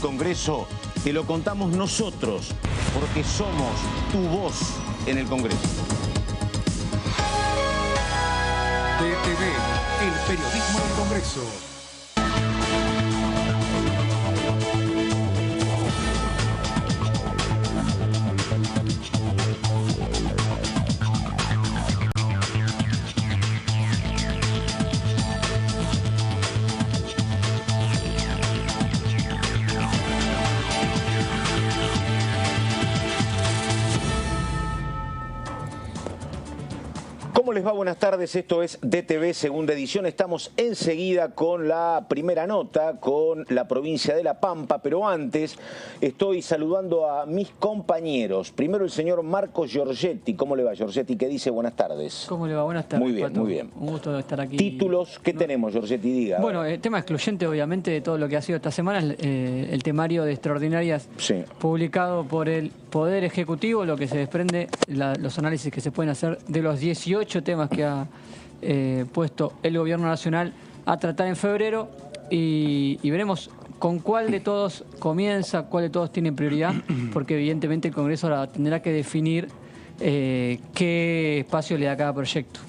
Congreso te lo contamos nosotros, porque somos tu voz en el Congreso. DTV, el periodismo del Congreso. ¿Cómo les va? Buenas tardes, esto es DTV Segunda Edición. Estamos enseguida con la primera nota, con la provincia de La Pampa, pero antes estoy saludando a mis compañeros. Primero el señor Marcos Giorgetti. ¿Cómo le va, Giorgetti? ¿Qué dice? Buenas tardes. ¿Cómo le va? Buenas tardes, Muy bien, Pato. muy bien. Un gusto de estar aquí. ¿Títulos? ¿Qué tenemos, Giorgetti? Diga. Bueno, el tema excluyente, obviamente, de todo lo que ha sido esta semana, el temario de extraordinarias publicado por el Poder Ejecutivo, lo que se desprende, los análisis que se pueden hacer de los 18 temas que ha puesto el Gobierno Nacional a tratar en febrero y veremos con cuál de todos comienza, cuál de todos tiene prioridad, porque evidentemente el Congreso ahora tendrá que definir qué espacio le da a cada proyecto.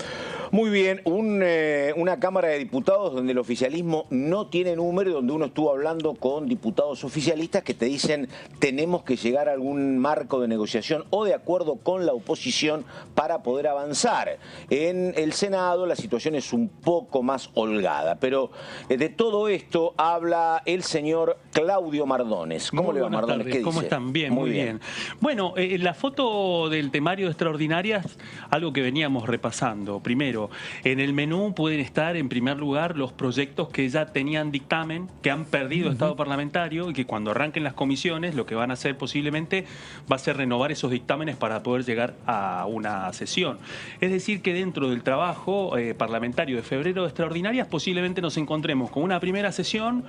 Muy bien, una Cámara de Diputados donde el oficialismo no tiene número y donde uno estuvo hablando con diputados oficialistas que te dicen tenemos que llegar a algún marco de negociación o de acuerdo con la oposición para poder avanzar. En el Senado la situación es un poco más holgada, pero de todo esto habla el señor Claudio Mardones. ¿Cómo le va, Mardones? ¿Qué dice? ¿Cómo están? Bien, muy bien. Bueno, la foto del temario de extraordinarias, algo que veníamos repasando. Primero, en el menú pueden estar en primer lugar los proyectos que ya tenían dictamen, que han perdido estado parlamentario y que cuando arranquen las comisiones lo que van a hacer posiblemente va a ser renovar esos dictámenes para poder llegar a una sesión. Es decir, que dentro del trabajo parlamentario de febrero de extraordinarias posiblemente nos encontremos con una primera sesión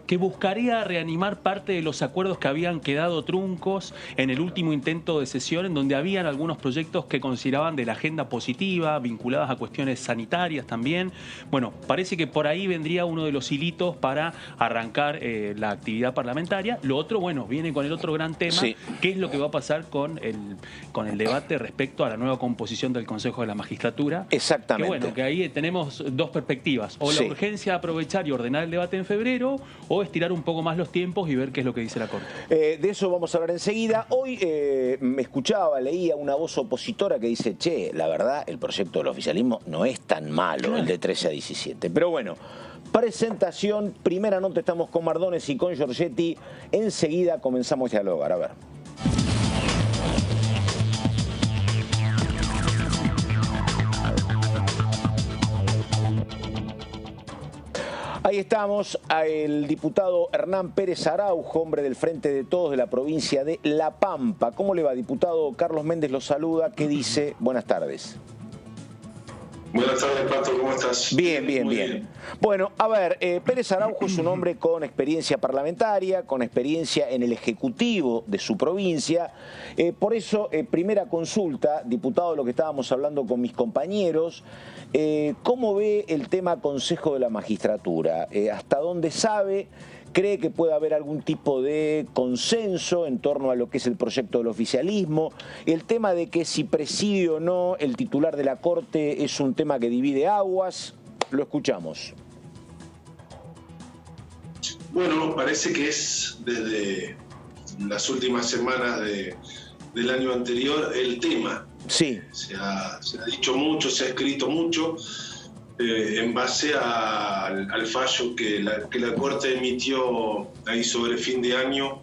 que buscaría reanimar parte de los acuerdos que habían quedado truncos en el último intento de sesión, en donde habían algunos proyectos que consideraban de la agenda positiva, vinculadas a cuestiones sanitarias también. Bueno, parece que por ahí vendría uno de los hilitos para arrancar la actividad parlamentaria. Lo otro, bueno, viene con el otro gran tema, ¿qué es lo que va a pasar con el debate respecto a la nueva composición del Consejo de la Magistratura? Exactamente. Que bueno, que ahí tenemos dos perspectivas, o la urgencia de aprovechar y ordenar el debate en febrero, o estirar un poco más los tiempos y ver qué es lo que dice la Corte. De eso vamos a hablar enseguida. Hoy me escuchaba, leía una voz opositora que dice, che, la verdad, el proyecto del oficialismo no es tan malo, el de 13 a 17. Pero bueno, presentación, primera nota, estamos con Mardones y con Giorgetti. Enseguida comenzamos a dialogar. A ver. Ahí estamos, el diputado Hernán Pérez Araujo, hombre del Frente de Todos de la provincia de La Pampa. ¿Cómo le va, diputado? Carlos Méndez lo saluda. ¿Qué dice? Buenas tardes. Buenas tardes, Pato, ¿cómo estás? Bien, bien, bien. Bueno, a ver, Pérez Araujo es un hombre con experiencia parlamentaria, con experiencia en el Ejecutivo de su provincia. Por eso, primera consulta, diputado, de lo que estábamos hablando con mis compañeros, ¿cómo ve el tema Consejo de la Magistratura? ¿Hasta dónde sabe? ¿Cree que puede haber algún tipo de consenso en torno a lo que es el proyecto del oficialismo? El tema de que si preside o no el titular de la Corte es un tema que divide aguas. Lo escuchamos. Bueno, parece que es desde las últimas semanas del año anterior el tema. Sí. Se ha dicho mucho, se ha escrito mucho. En base al fallo que la Corte emitió ahí sobre fin de año.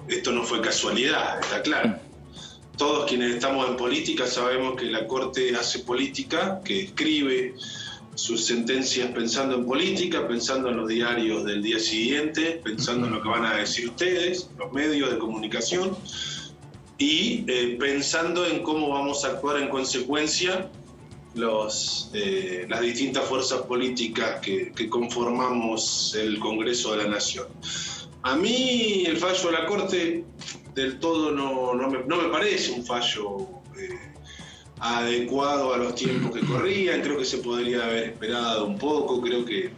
Esto no fue casualidad, está claro. Todos quienes estamos en política sabemos que la Corte hace política, que escribe sus sentencias pensando en política, pensando en los diarios del día siguiente, pensando en lo que van a decir ustedes, los medios de comunicación, y pensando en cómo vamos a actuar en consecuencia las distintas fuerzas políticas que conformamos el Congreso de la Nación. A mí el fallo de la Corte del todo no me parece un fallo adecuado a los tiempos que corrían. Creo que se podría haber esperado un poco. Creo que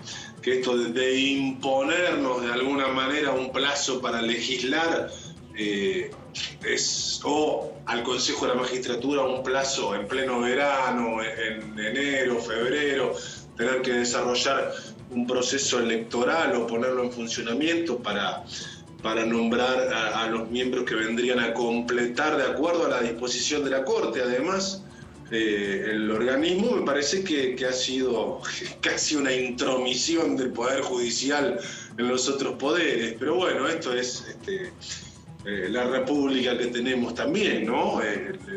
esto de imponernos de alguna manera un plazo para legislar o al Consejo de la Magistratura un plazo en pleno verano, en enero, febrero, tener que desarrollar un proceso electoral o ponerlo en funcionamiento para nombrar a los miembros que vendrían a completar de acuerdo a la disposición de la Corte. Además, el organismo me parece que ha sido casi una intromisión del Poder Judicial en los otros poderes. Pero bueno, esto es la república que tenemos también, ¿no?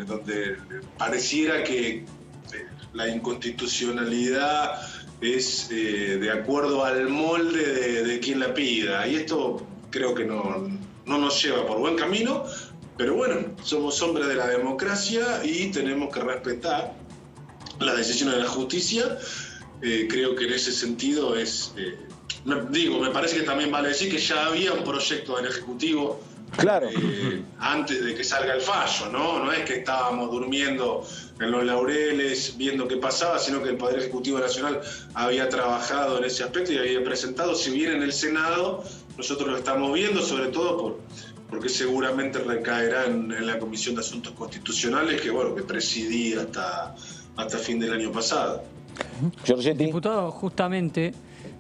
Donde pareciera que la inconstitucionalidad es de acuerdo al molde de quien la pida. Y esto creo que no nos lleva por buen camino. Pero bueno, somos hombres de la democracia y tenemos que respetar las decisiones de la justicia. Creo que en ese sentido me parece que también vale decir que ya había un proyecto del Ejecutivo claro. Antes de que salga el fallo, ¿no? No es que estábamos durmiendo en los laureles viendo qué pasaba, sino que el Poder Ejecutivo Nacional había trabajado en ese aspecto y había presentado, si bien en el Senado, nosotros lo estamos viendo, sobre todo porque seguramente recaerá en la Comisión de Asuntos Constitucionales, que presidí hasta fin del año pasado. Giorgetti. Diputado, justamente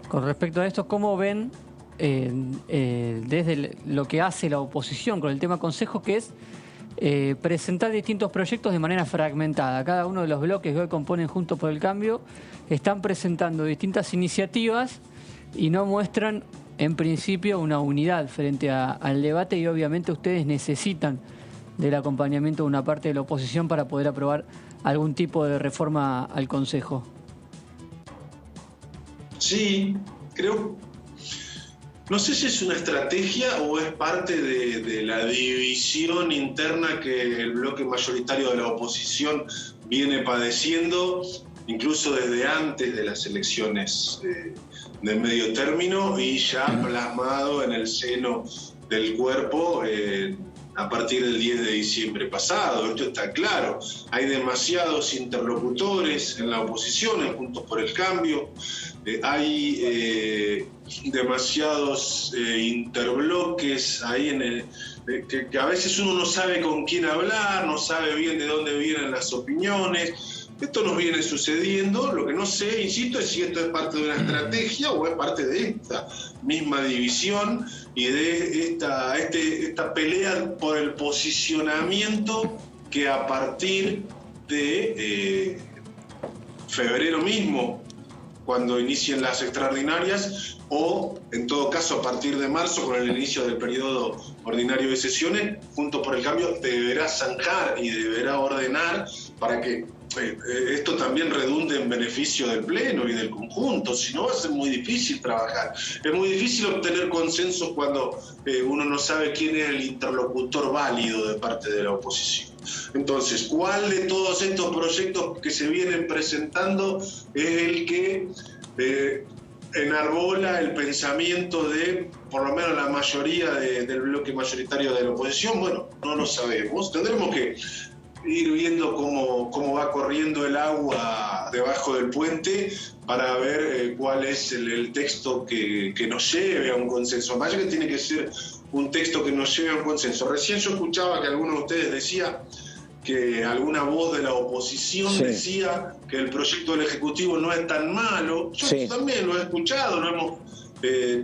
con respecto a esto, ¿cómo ven desde lo que hace la oposición con el tema Consejo, que es presentar distintos proyectos de manera fragmentada? Cada uno de los bloques que hoy componen Juntos por el Cambio están presentando distintas iniciativas y no muestran en principio una unidad frente al debate, y obviamente ustedes necesitan del acompañamiento de una parte de la oposición para poder aprobar algún tipo de reforma al Consejo. Sí, creo. No sé si es una estrategia o es parte de la división interna que el bloque mayoritario de la oposición viene padeciendo, incluso desde antes de las elecciones de medio término y ya plasmado en el seno del cuerpo a partir del 10 de diciembre pasado. Esto está claro. Hay demasiados interlocutores en la oposición, en Juntos por el Cambio. Hay demasiados interbloques ahí que a veces uno no sabe con quién hablar, no sabe bien de dónde vienen las opiniones. Esto nos viene sucediendo. Lo que no sé, insisto, es si esto es parte de una estrategia o es parte de esta misma división y de esta pelea por el posicionamiento que a partir de febrero mismo, cuando inicien las extraordinarias, o en todo caso a partir de marzo, con el inicio del periodo ordinario de sesiones, Juntos por el Cambio deberá zanjar y deberá ordenar para que esto también redunde en beneficio del Pleno y del conjunto. Si no, va a ser muy difícil trabajar. Es muy difícil obtener consensos cuando uno no sabe quién es el interlocutor válido de parte de la oposición. Entonces, ¿cuál de todos estos proyectos que se vienen presentando es el que enarbola el pensamiento de, por lo menos la mayoría del bloque mayoritario de la oposición? Bueno, no lo sabemos. Tendremos que ir viendo cómo va corriendo el agua debajo del puente para ver cuál es el texto que nos lleve a un consenso. Más que tiene que ser un texto que nos lleve a un consenso. Recién yo escuchaba que alguno de ustedes decía que alguna voz de la oposición decía que el proyecto del Ejecutivo no es tan malo. Yo también lo he escuchado, lo hemos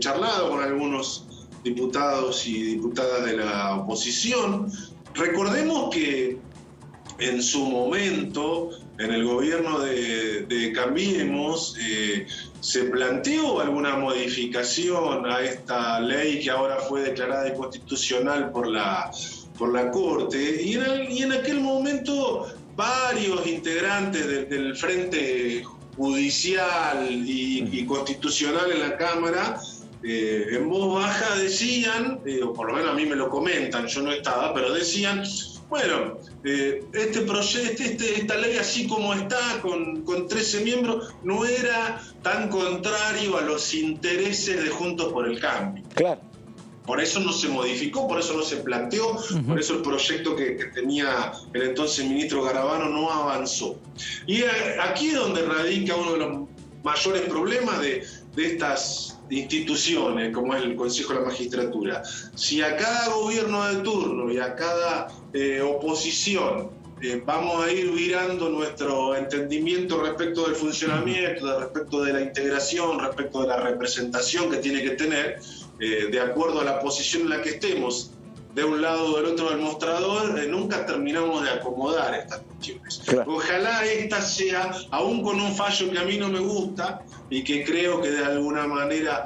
charlado con algunos diputados y diputadas de la oposición. Recordemos que en su momento, en el gobierno de Cambiemos, se planteó alguna modificación a esta ley que ahora fue declarada inconstitucional por la Corte, y en aquel momento varios integrantes del Frente Judicial y Constitucional en la Cámara, en voz baja decían, o por lo menos a mí me lo comentan, yo no estaba, pero decían, bueno, esta ley así como está, con 13 miembros, no era tan contrario a los intereses de Juntos por el Cambio. Claro. Por eso no se modificó, por eso no se planteó, por eso el proyecto que tenía el entonces ministro Garabano no avanzó. Y aquí es donde radica uno de los mayores problemas de de estas instituciones, como es el Consejo de la Magistratura, si a cada gobierno de turno y a cada oposición vamos a ir virando nuestro entendimiento respecto del funcionamiento, respecto de la integración, respecto de la representación que tiene que tener, de acuerdo a la posición en la que estemos, de un lado o del otro del mostrador, nunca terminamos de acomodar estas cuestiones. Claro. Ojalá esta sea, aún con un fallo que a mí no me gusta y que creo que de alguna manera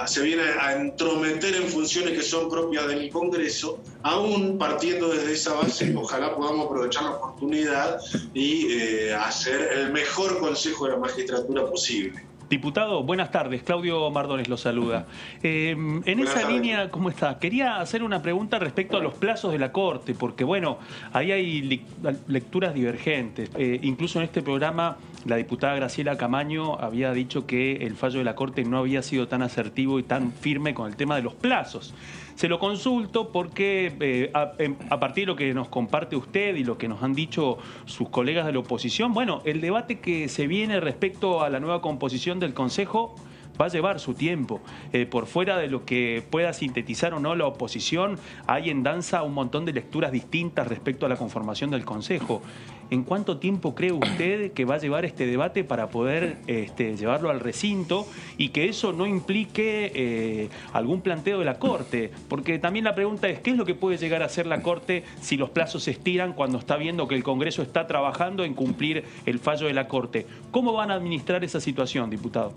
se viene a entrometer en funciones que son propias del Congreso, aún partiendo desde esa base, ojalá podamos aprovechar la oportunidad y hacer el mejor Consejo de la Magistratura posible. Diputado, buenas tardes. Claudio Mardones lo saluda. En esa línea, ¿cómo está? Quería hacer una pregunta respecto a los plazos de la Corte, porque bueno, ahí hay lecturas divergentes. Incluso en este programa, la diputada Graciela Camaño había dicho que el fallo de la Corte no había sido tan asertivo y tan firme con el tema de los plazos. Se lo consulto porque a partir de lo que nos comparte usted y lo que nos han dicho sus colegas de la oposición, bueno, el debate que se viene respecto a la nueva composición del Consejo va a llevar su tiempo. Por fuera de lo que pueda sintetizar o no la oposición, hay en danza un montón de lecturas distintas respecto a la conformación del Consejo. ¿En cuánto tiempo cree usted que va a llevar este debate para poder llevarlo al recinto y que eso no implique algún planteo de la Corte? Porque también la pregunta es, ¿qué es lo que puede llegar a hacer la Corte si los plazos se estiran cuando está viendo que el Congreso está trabajando en cumplir el fallo de la Corte? ¿Cómo van a administrar esa situación, diputado?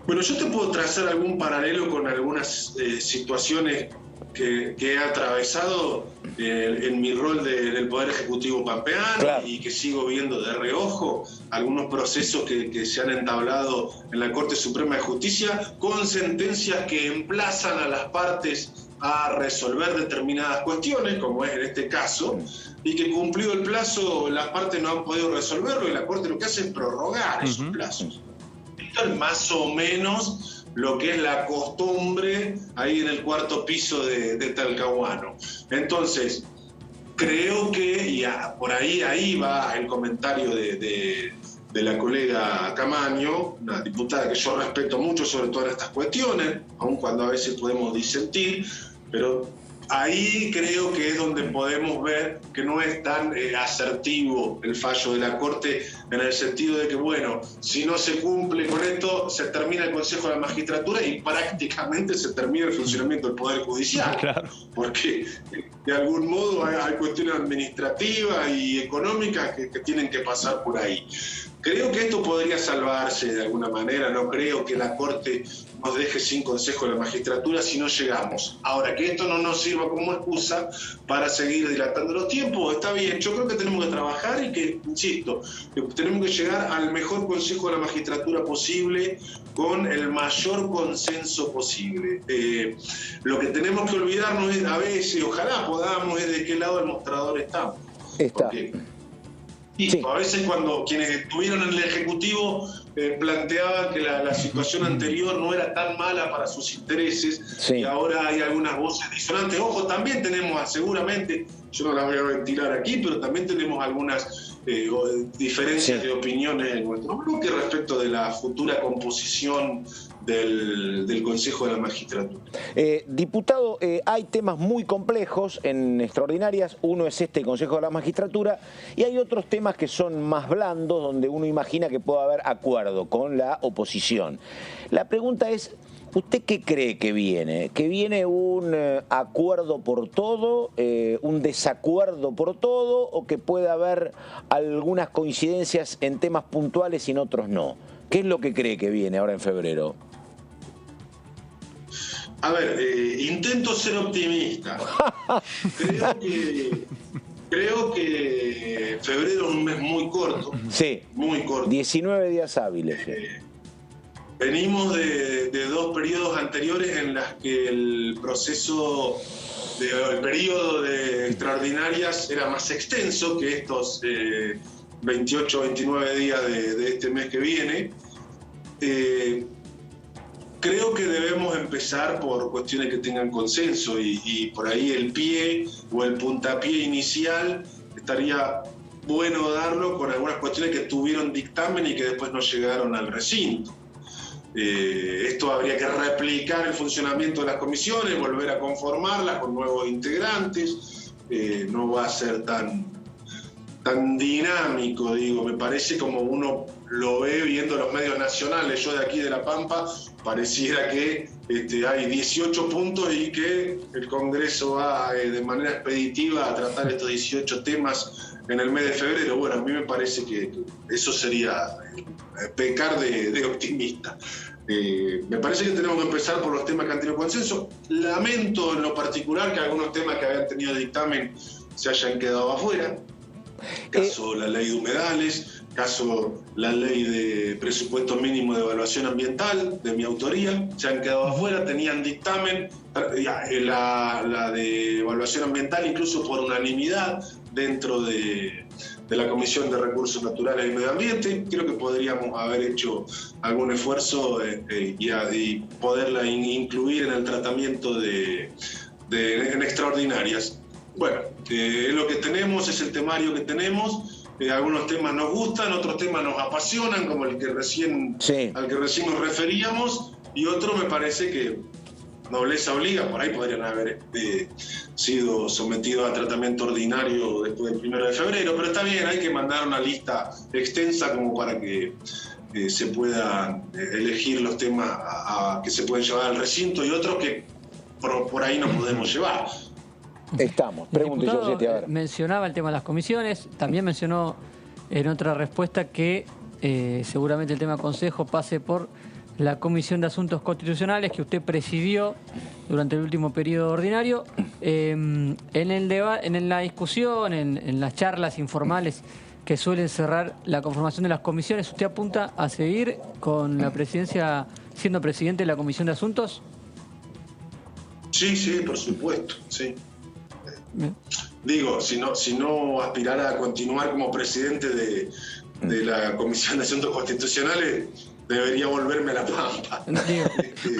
Bueno, yo te puedo trazar algún paralelo con algunas situaciones que he atravesado en mi rol del Poder Ejecutivo pampeano, claro, y que sigo viendo de reojo algunos procesos que se han entablado en la Corte Suprema de Justicia con sentencias que emplazan a las partes a resolver determinadas cuestiones, como es en este caso, y que cumplido el plazo las partes no han podido resolverlo y la Corte lo que hace es prorrogar esos plazos. Esto es más o menos lo que es la costumbre ahí en el cuarto piso de Talcahuano. Entonces, creo que, y por ahí va el comentario de la colega Camaño, una diputada que yo respeto mucho sobre todas estas cuestiones, aun cuando a veces podemos disentir, pero ahí creo que es donde podemos ver que no es tan asertivo el fallo de la Corte, en el sentido de que, bueno, si no se cumple con esto, se termina el Consejo de la Magistratura y prácticamente se termina el funcionamiento del Poder Judicial. Claro. Porque de algún modo hay cuestiones administrativas y económicas que tienen que pasar por ahí. Creo que esto podría salvarse de alguna manera, no creo que la Corte nos deje sin Consejo de la Magistratura si no llegamos. Ahora, que esto no nos sirva como excusa para seguir dilatando los tiempos, está bien, yo creo que tenemos que trabajar y que, insisto, tenemos que llegar al mejor Consejo de la Magistratura posible con el mayor consenso posible. Lo que tenemos que olvidarnos es, a veces, ojalá podamos, es de qué lado del mostrador estamos. Porque, sí, a veces cuando quienes estuvieron en el Ejecutivo planteaban que la situación anterior no era tan mala para sus intereses, sí, y ahora hay algunas voces disonantes. Ojo, también tenemos, seguramente, yo no las voy a ventilar aquí, pero también tenemos algunas diferencias, sí, de opiniones en nuestro bloque respecto de la futura composición del Consejo de la Magistratura. Diputado, hay temas muy complejos en extraordinarias. Uno es este Consejo de la Magistratura y hay otros temas que son más blandos, donde uno imagina que puede haber acuerdo con la oposición. La pregunta es, ¿usted qué cree que viene? ¿Que viene un acuerdo por todo, un desacuerdo por todo, o que puede haber algunas coincidencias en temas puntuales y en otros no? ¿Qué es lo que cree que viene ahora en febrero? A ver, intento ser optimista. Creo que febrero es un mes muy corto. Sí, muy corto. 19 días hábiles. Venimos de dos periodos anteriores en las que el periodo de extraordinarias era más extenso que estos 28 o 29 días de este mes que viene. Creo que debemos empezar por cuestiones que tengan consenso y por ahí el pie o el puntapié inicial estaría bueno darlo con algunas cuestiones que tuvieron dictamen y que después no llegaron al recinto. Esto habría que replicar el funcionamiento de las comisiones, volver a conformarlas con nuevos integrantes. No va a ser tan dinámico, digo, me parece, como uno lo ve viendo los medios nacionales. Yo de aquí de La Pampa pareciera que hay 18 puntos y que el Congreso va de manera expeditiva a tratar estos 18 temas en el mes de febrero. Bueno, a mí me parece que eso sería pecar de optimista. Me parece que tenemos que empezar por los temas que han tenido consenso. Lamento en lo particular que algunos temas que habían tenido dictamen se hayan quedado afuera. Caso la ley de humedales, caso la ley de presupuesto mínimo de evaluación ambiental, de mi autoría, se han quedado afuera, tenían dictamen, la de evaluación ambiental incluso por unanimidad dentro de la Comisión de Recursos Naturales y Medio Ambiente. Creo que podríamos haber hecho algún esfuerzo y poderla incluir en el tratamiento en extraordinarias. Bueno, es lo que tenemos, es el temario que tenemos. Algunos temas nos gustan, otros temas nos apasionan, como al que recién nos referíamos, y otros me parece que nobleza obliga, por ahí podrían haber sido sometidos a tratamiento ordinario después del 1 de febrero, pero está bien, hay que mandar una lista extensa como para que se puedan elegir los temas que se pueden llevar al recinto y otros que por ahí no podemos llevar. Estamos. Pregunte yo, a ver. Mencionaba el tema de las comisiones, también mencionó en otra respuesta que seguramente el tema consejo pase por la Comisión de Asuntos Constitucionales que usted presidió durante el último periodo ordinario. En la discusión, en las charlas informales que suelen cerrar la conformación de las comisiones, ¿usted apunta a seguir con la presidencia, siendo presidente de la Comisión de Asuntos? Sí, por supuesto, sí. Digo, si no aspirara a continuar como presidente de la Comisión de Asuntos Constitucionales, debería volverme a La Pampa.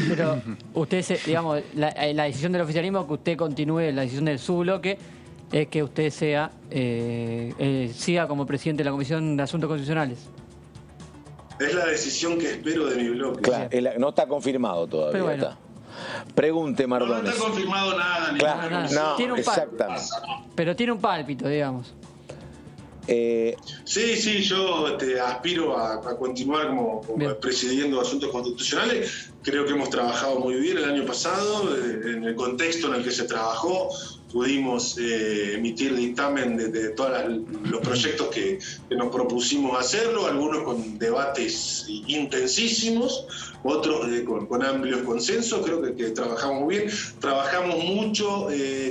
Pero usted, digamos, la decisión del oficialismo que usted continúe, la decisión del subbloque, es que usted siga como presidente de la Comisión de Asuntos Constitucionales. Es la decisión que espero de mi bloque. Claro, no está confirmado todavía. Pero bueno. Está. Pregunte, Mardones. No está confirmado nada. Claro, no, tiene un exactamente. Pero tiene un pálpito, digamos. Sí, yo aspiro a continuar como presidiendo asuntos constitucionales. Creo que hemos trabajado muy bien el año pasado, en el contexto en el que se trabajó. Pudimos emitir dictamen de todos los proyectos que nos propusimos hacerlo, algunos con debates intensísimos, otros con amplios consensos. Creo que trabajamos muy bien. Trabajamos mucho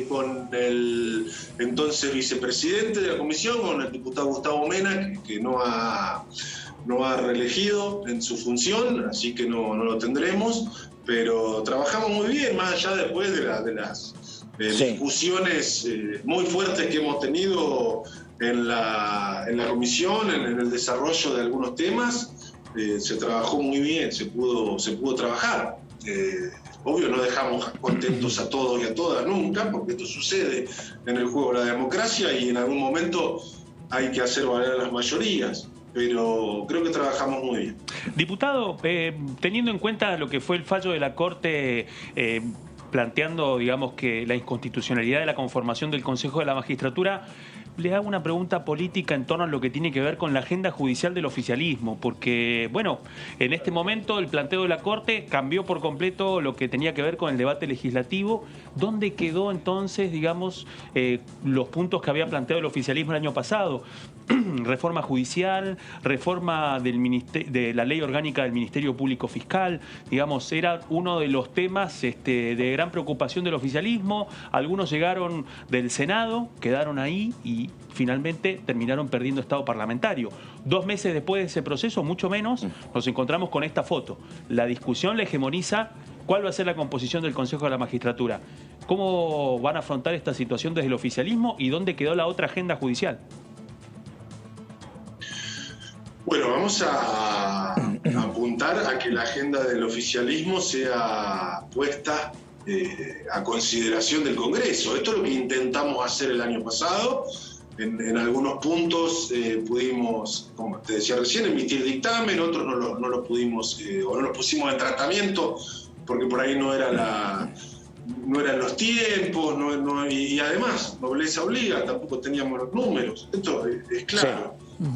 con el entonces vicepresidente de la comisión, con el diputado Gustavo Mena, que no ha reelegido en su función, así que no lo tendremos, pero trabajamos muy bien, más allá después de las discusiones muy fuertes que hemos tenido en la comisión, en el desarrollo de algunos temas. Se trabajó muy bien, se pudo trabajar. Obvio, no dejamos contentos a todos y a todas nunca, porque esto sucede en el juego de la democracia y en algún momento hay que hacer valer las mayorías. Pero creo que trabajamos muy bien. Diputado, teniendo en cuenta lo que fue el fallo de la Corte planteando, digamos, que la inconstitucionalidad de la conformación del Consejo de la Magistratura, le hago una pregunta política en torno a lo que tiene que ver con la agenda judicial del oficialismo, porque, bueno, en este momento el planteo de la Corte cambió por completo lo que tenía que ver con el debate legislativo. ¿Dónde quedó entonces, digamos, los puntos que había planteado el oficialismo el año pasado? Reforma judicial, reforma de la ley orgánica del Ministerio Público Fiscal, digamos, era uno de los temas de gran preocupación del oficialismo. Algunos llegaron del Senado, quedaron ahí y finalmente terminaron perdiendo estado parlamentario. 2 meses después de ese proceso, mucho menos, nos encontramos con esta foto. La discusión la hegemoniza cuál va a ser la composición del Consejo de la Magistratura. ¿Cómo van a afrontar esta situación desde el oficialismo y dónde quedó la otra agenda judicial? Bueno, vamos a apuntar a que la agenda del oficialismo sea puesta a consideración del Congreso. Esto es lo que intentamos hacer el año pasado. en algunos puntos pudimos, como te decía recién, emitir dictamen, otros no lo pudimos, o no lo pusimos en tratamiento, porque por ahí no eran los tiempos, y además, nobleza obliga, tampoco teníamos los números. Esto es claro.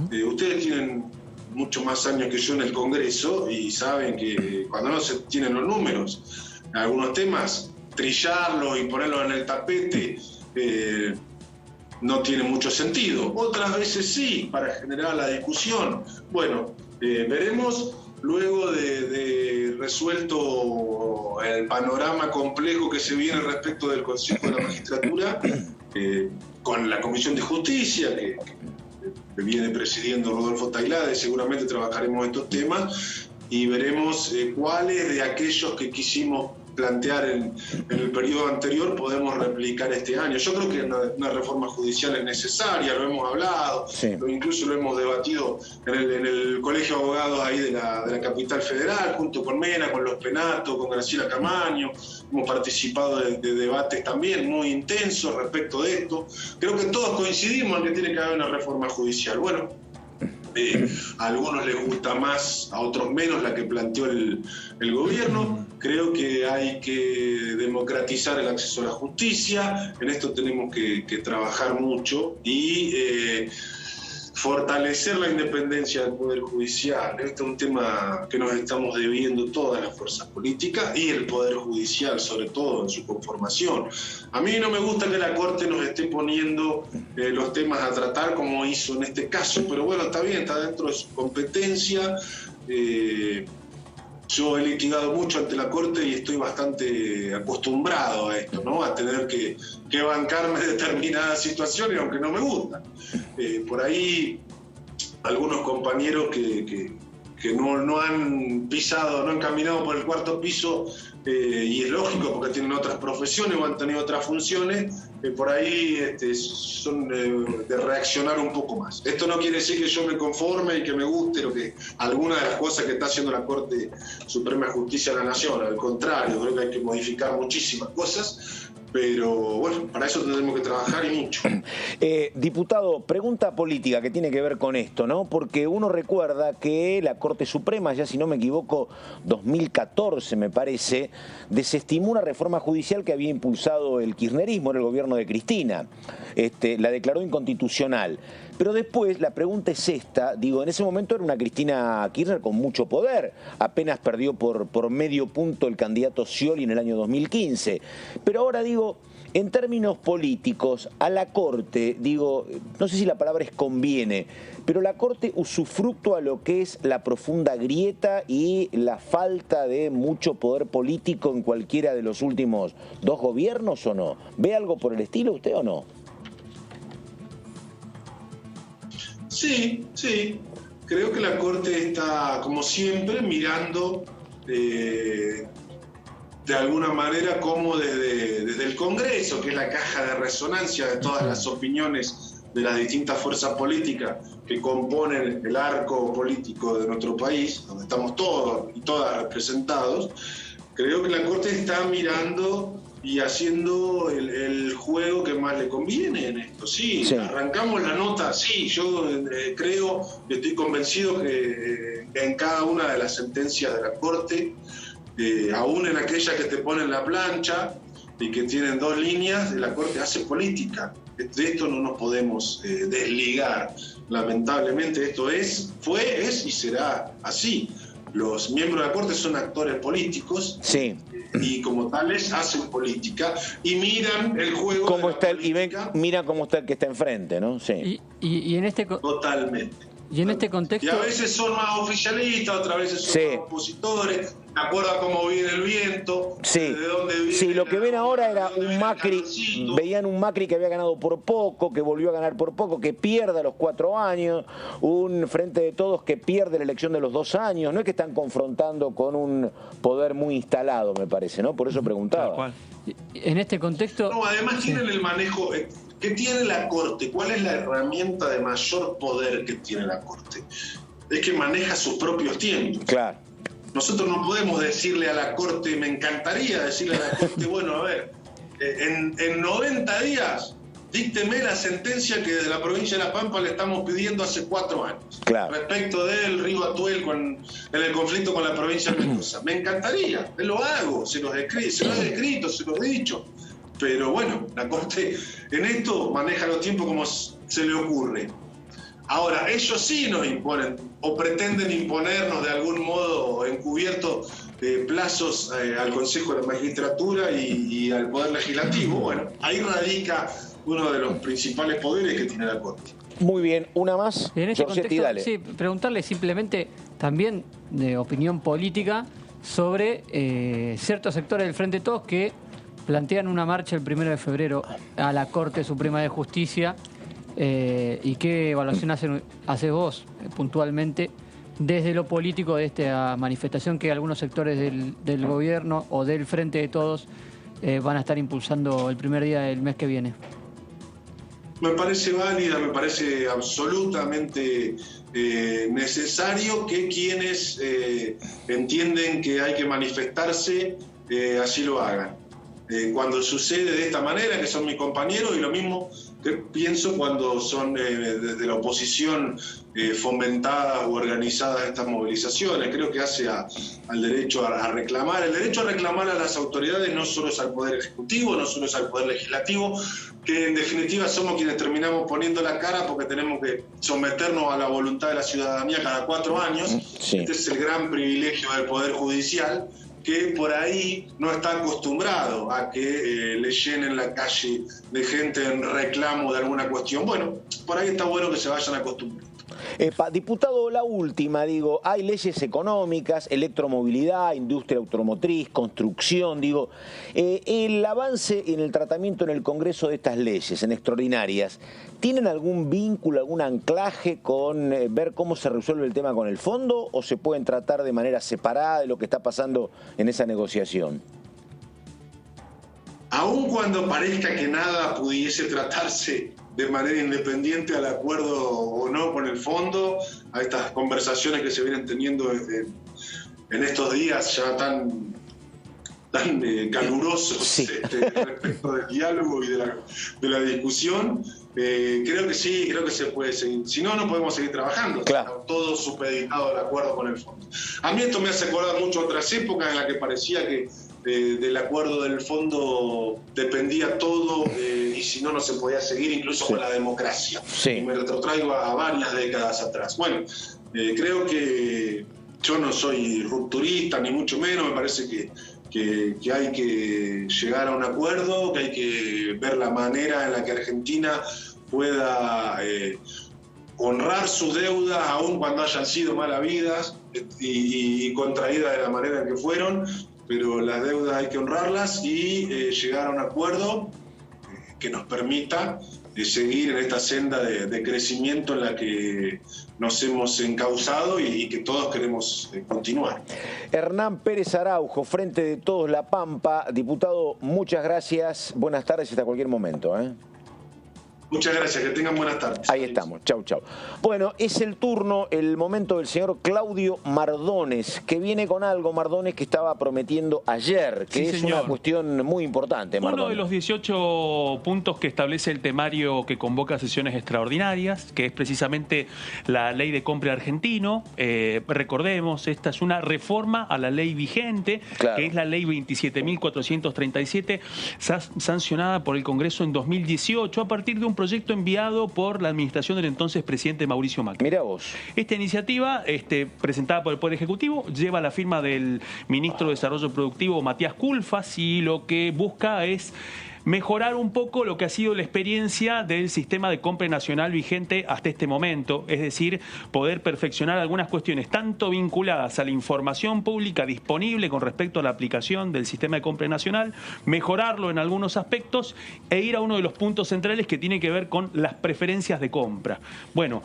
Sí. Ustedes tienen mucho más años que yo en el Congreso y saben que cuando no se tienen los números, algunos temas, trillarlos y ponerlos en el tapete no tiene mucho sentido. Otras veces sí, para generar la discusión. Bueno, veremos luego de resuelto el panorama complejo que se viene respecto del Consejo de la Magistratura, con la Comisión de Justicia, que viene presidiendo Rodolfo Tailade, seguramente trabajaremos estos temas y veremos cuáles de aquellos que quisimos plantear en el periodo anterior podemos replicar este año. Yo creo que una reforma judicial es necesaria, lo hemos hablado, sí. Incluso lo hemos debatido en el Colegio de Abogados ahí de la Capital Federal, junto con Mena, con los Penato, con Graciela Camaño. Hemos participado de debates también muy intensos respecto de esto. Creo que todos coincidimos en que tiene que haber una reforma judicial. Bueno, a algunos les gusta más, a otros menos la que planteó el gobierno. Creo que hay que democratizar el acceso a la justicia, en esto tenemos que trabajar mucho y fortalecer la independencia del Poder Judicial. Este es un tema que nos estamos debiendo todas las fuerzas políticas y el Poder Judicial, sobre todo en su conformación. A mí no me gusta que la Corte nos esté poniendo los temas a tratar como hizo en este caso, pero bueno, está bien, está dentro de su competencia. Yo he litigado mucho ante la Corte y estoy bastante acostumbrado a esto, ¿no? A tener que bancarme determinadas situaciones, aunque no me gustan. Por ahí, algunos compañeros que no han pisado, no han caminado por el cuarto piso, y es lógico porque tienen otras profesiones o han tenido otras funciones, por ahí son de reaccionar un poco más. Esto no quiere decir que yo me conforme y que me guste alguna de las cosas que está haciendo la Corte Suprema de Justicia de la Nación. Al contrario, creo que hay que modificar muchísimas cosas. Pero bueno, para eso tendremos que trabajar y mucho. Diputado, pregunta política que tiene que ver con esto, ¿no? Porque uno recuerda que la Corte Suprema, ya si no me equivoco, 2014 me parece, desestimó una reforma judicial que había impulsado el kirchnerismo, era el gobierno de Cristina. La declaró inconstitucional. Pero después, la pregunta es esta, digo, en ese momento era una Cristina Kirchner con mucho poder, apenas perdió por medio punto el candidato Scioli en el año 2015. Pero ahora digo, en términos políticos, a la Corte, digo, no sé si la palabra es conviene, pero la Corte usufructúa lo que es la profunda grieta y la falta de mucho poder político en cualquiera de los últimos dos gobiernos, ¿o no? ¿Ve algo por el estilo usted o no? Sí. Creo que la Corte está, como siempre, mirando de alguna manera como desde el Congreso, que es la caja de resonancia de todas las opiniones de las distintas fuerzas políticas que componen el arco político de nuestro país, donde estamos todos y todas representados. Creo que la Corte está mirando y haciendo el juego que más le conviene en esto. Sí, arrancamos la nota, sí, yo creo y estoy convencido que en cada una de las sentencias de la Corte, aún en aquellas que te ponen la plancha y que tienen dos líneas, la Corte hace política. De esto no nos podemos desligar. Lamentablemente esto fue y será así. Los miembros de la Corte son actores políticos. Sí. Y como tales hacen política y miran el juego ¿Cómo de la está política? Mira cómo está el que está enfrente, ¿no? Sí. Y en este totalmente. Y en este contexto. Y a veces son más oficialistas, otras veces son más opositores. ¿Te acuerdas cómo viene el viento? Sí. ¿De dónde viene? Sí, lo que ven ahora era un Macri. Veían un Macri que había ganado por poco, que volvió a ganar por poco, que pierde a los 4 años, un Frente de Todos que pierde la elección de los 2 años. No es que están confrontando con un poder muy instalado, me parece, ¿no? Por eso preguntaba. En este contexto. No, además tienen el manejo. ¿Qué tiene la Corte? ¿Cuál es la herramienta de mayor poder que tiene la Corte? Es que maneja sus propios tiempos. Claro. Nosotros no podemos decirle a la Corte, me encantaría decirle a la Corte, bueno, a ver, en 90 días dícteme la sentencia que desde la provincia de La Pampa le estamos pidiendo hace 4 años. Claro. Respecto del río Atuel en el conflicto con la provincia de Mendoza. Me encantaría, lo hago, se los he escrito, se los he dicho. Pero bueno, la Corte en esto maneja los tiempos como se le ocurre. Ahora, ellos sí nos imponen o pretenden imponernos de algún modo encubierto plazos al Consejo de la Magistratura y al Poder Legislativo. Bueno, ahí radica uno de los principales poderes que tiene la Corte. Muy bien, una más. En este Giorgetti, contexto, dale. sí, preguntarle simplemente también de opinión política sobre ciertos sectores del Frente de Todos que plantean una marcha el 1 de febrero a la Corte Suprema de Justicia. ¿Y qué evaluación haces vos puntualmente desde lo político de esta manifestación que algunos sectores del gobierno o del Frente de Todos van a estar impulsando el primer día del mes que viene? Me parece válida, me parece absolutamente necesario que quienes entienden que hay que manifestarse así lo hagan. Cuando sucede de esta manera, que son mis compañeros, y lo mismo que pienso cuando son desde la oposición fomentadas o organizadas estas movilizaciones. Creo que hace al derecho a reclamar. El derecho a reclamar a las autoridades no solo es al Poder Ejecutivo, no solo es al Poder Legislativo, que en definitiva somos quienes terminamos poniendo la cara porque tenemos que someternos a la voluntad de la ciudadanía cada 4 años. Sí. Este es el gran privilegio del Poder Judicial, que por ahí no está acostumbrado a que le llenen la calle de gente en reclamo de alguna cuestión. Bueno, por ahí está bueno que se vayan acostumbrando. Diputado, la última, digo, hay leyes económicas, electromovilidad, industria automotriz, construcción, digo, el avance en el tratamiento en el Congreso de estas leyes, en extraordinarias, ¿tienen algún vínculo, algún anclaje con ver cómo se resuelve el tema con el fondo o se pueden tratar de manera separada de lo que está pasando en esa negociación? Aun cuando parezca que nada pudiese tratarse de manera independiente al acuerdo o no con el fondo, a estas conversaciones que se vienen teniendo en estos días ya tan calurosos, sí, respecto del diálogo y de la discusión, creo que sí, creo que se puede seguir. Si no, no podemos seguir trabajando. Claro. Todo supeditado al acuerdo con el fondo. A mí esto me hace acordar mucho a otras épocas en las que parecía que del acuerdo del fondo dependía todo y si no, no se podía seguir incluso con la democracia. Sí. Y me retrotraigo a varias décadas atrás. Bueno, creo que yo no soy rupturista, ni mucho menos. Me parece que hay que llegar a un acuerdo, que hay que ver la manera en la que Argentina pueda honrar sus deudas, aun cuando hayan sido mal habidas y contraídas de la manera en que fueron. Pero las deudas hay que honrarlas y llegar a un acuerdo que nos permita seguir en esta senda de crecimiento en la que nos hemos encauzado y que todos queremos continuar. Hernán Pérez Araujo, Frente de Todos La Pampa. Diputado, muchas gracias. Buenas tardes y hasta cualquier momento. Muchas gracias, que tengan buenas tardes. Ahí estamos, chau, chau. Bueno, es el turno, el momento del señor Claudio Mardones, que viene con algo, Mardones, que estaba prometiendo ayer, que sí, es una cuestión muy importante, Mardones. Uno de los 18 puntos que establece el temario que convoca sesiones extraordinarias, que es precisamente la ley de compra argentino. Recordemos, esta es una reforma a la ley vigente, claro, que es la ley 27.437, sancionada por el Congreso en 2018 a partir de un proyecto enviado por la administración del entonces presidente Mauricio Macri. Mirá vos. Esta iniciativa, presentada por el Poder Ejecutivo, lleva la firma del ministro de Desarrollo Productivo, Matías Culfas, y lo que busca es mejorar un poco lo que ha sido la experiencia del sistema de compra nacional vigente hasta este momento, es decir, poder perfeccionar algunas cuestiones tanto vinculadas a la información pública disponible con respecto a la aplicación del sistema de compra nacional, mejorarlo en algunos aspectos e ir a uno de los puntos centrales que tiene que ver con las preferencias de compra. Bueno,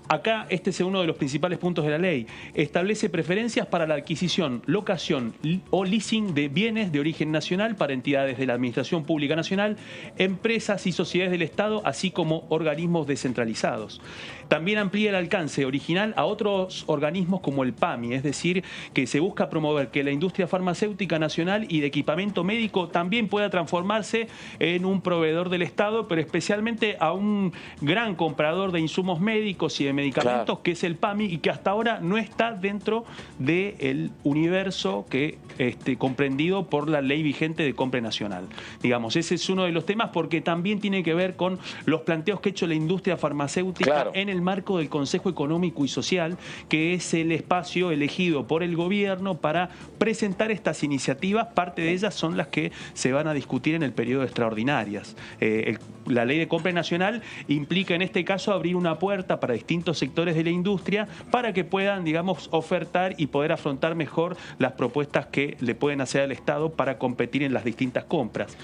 Acá este es uno de los principales puntos de la ley. Establece preferencias para la adquisición, locación o leasing de bienes de origen nacional para entidades de la Administración Pública Nacional, empresas y sociedades del Estado, así como organismos descentralizados. También amplía el alcance original a otros organismos como el PAMI, es decir, que se busca promover que la industria farmacéutica nacional y de equipamiento médico también pueda transformarse en un proveedor del Estado, pero especialmente a un gran comprador de insumos médicos y de medicamentos, claro, que es el PAMI, y que hasta ahora no está dentro del universo que comprendido por la ley vigente de compra nacional. Digamos, ese es uno de los temas porque también tiene que ver con los planteos que ha hecho la industria farmacéutica, claro, en el marco del Consejo Económico y Social, que es el espacio elegido por el gobierno para presentar estas iniciativas. Parte de ellas son las que se van a discutir en el periodo de extraordinarias. La ley de compra nacional implica en este caso abrir una puerta para distintos sectores de la industria para que puedan, digamos, ofertar y poder afrontar mejor las propuestas que le pueden hacer al Estado para competir en las distintas compras.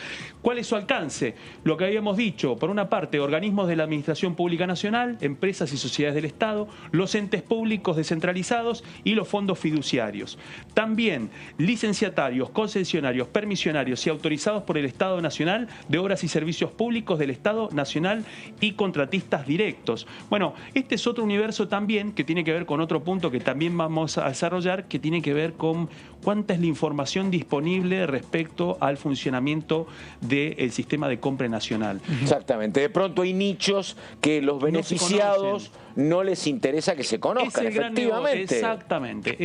¿Cuál es su alcance? Lo que habíamos dicho, por una parte, organismos de la Administración Pública Nacional, empresas y sociedades del Estado, los entes públicos descentralizados y los fondos fiduciarios. También licenciatarios, concesionarios, permisionarios y autorizados por el Estado Nacional de obras y servicios públicos del Estado Nacional y contratistas directos. Bueno, este es otro universo también que tiene que ver con otro punto que también vamos a desarrollar, que tiene que ver con cuánta es la información disponible respecto al funcionamiento del sistema de compra nacional. Exactamente. De pronto hay nichos que los beneficiados no les interesa que se conozcan, efectivamente. Exactamente.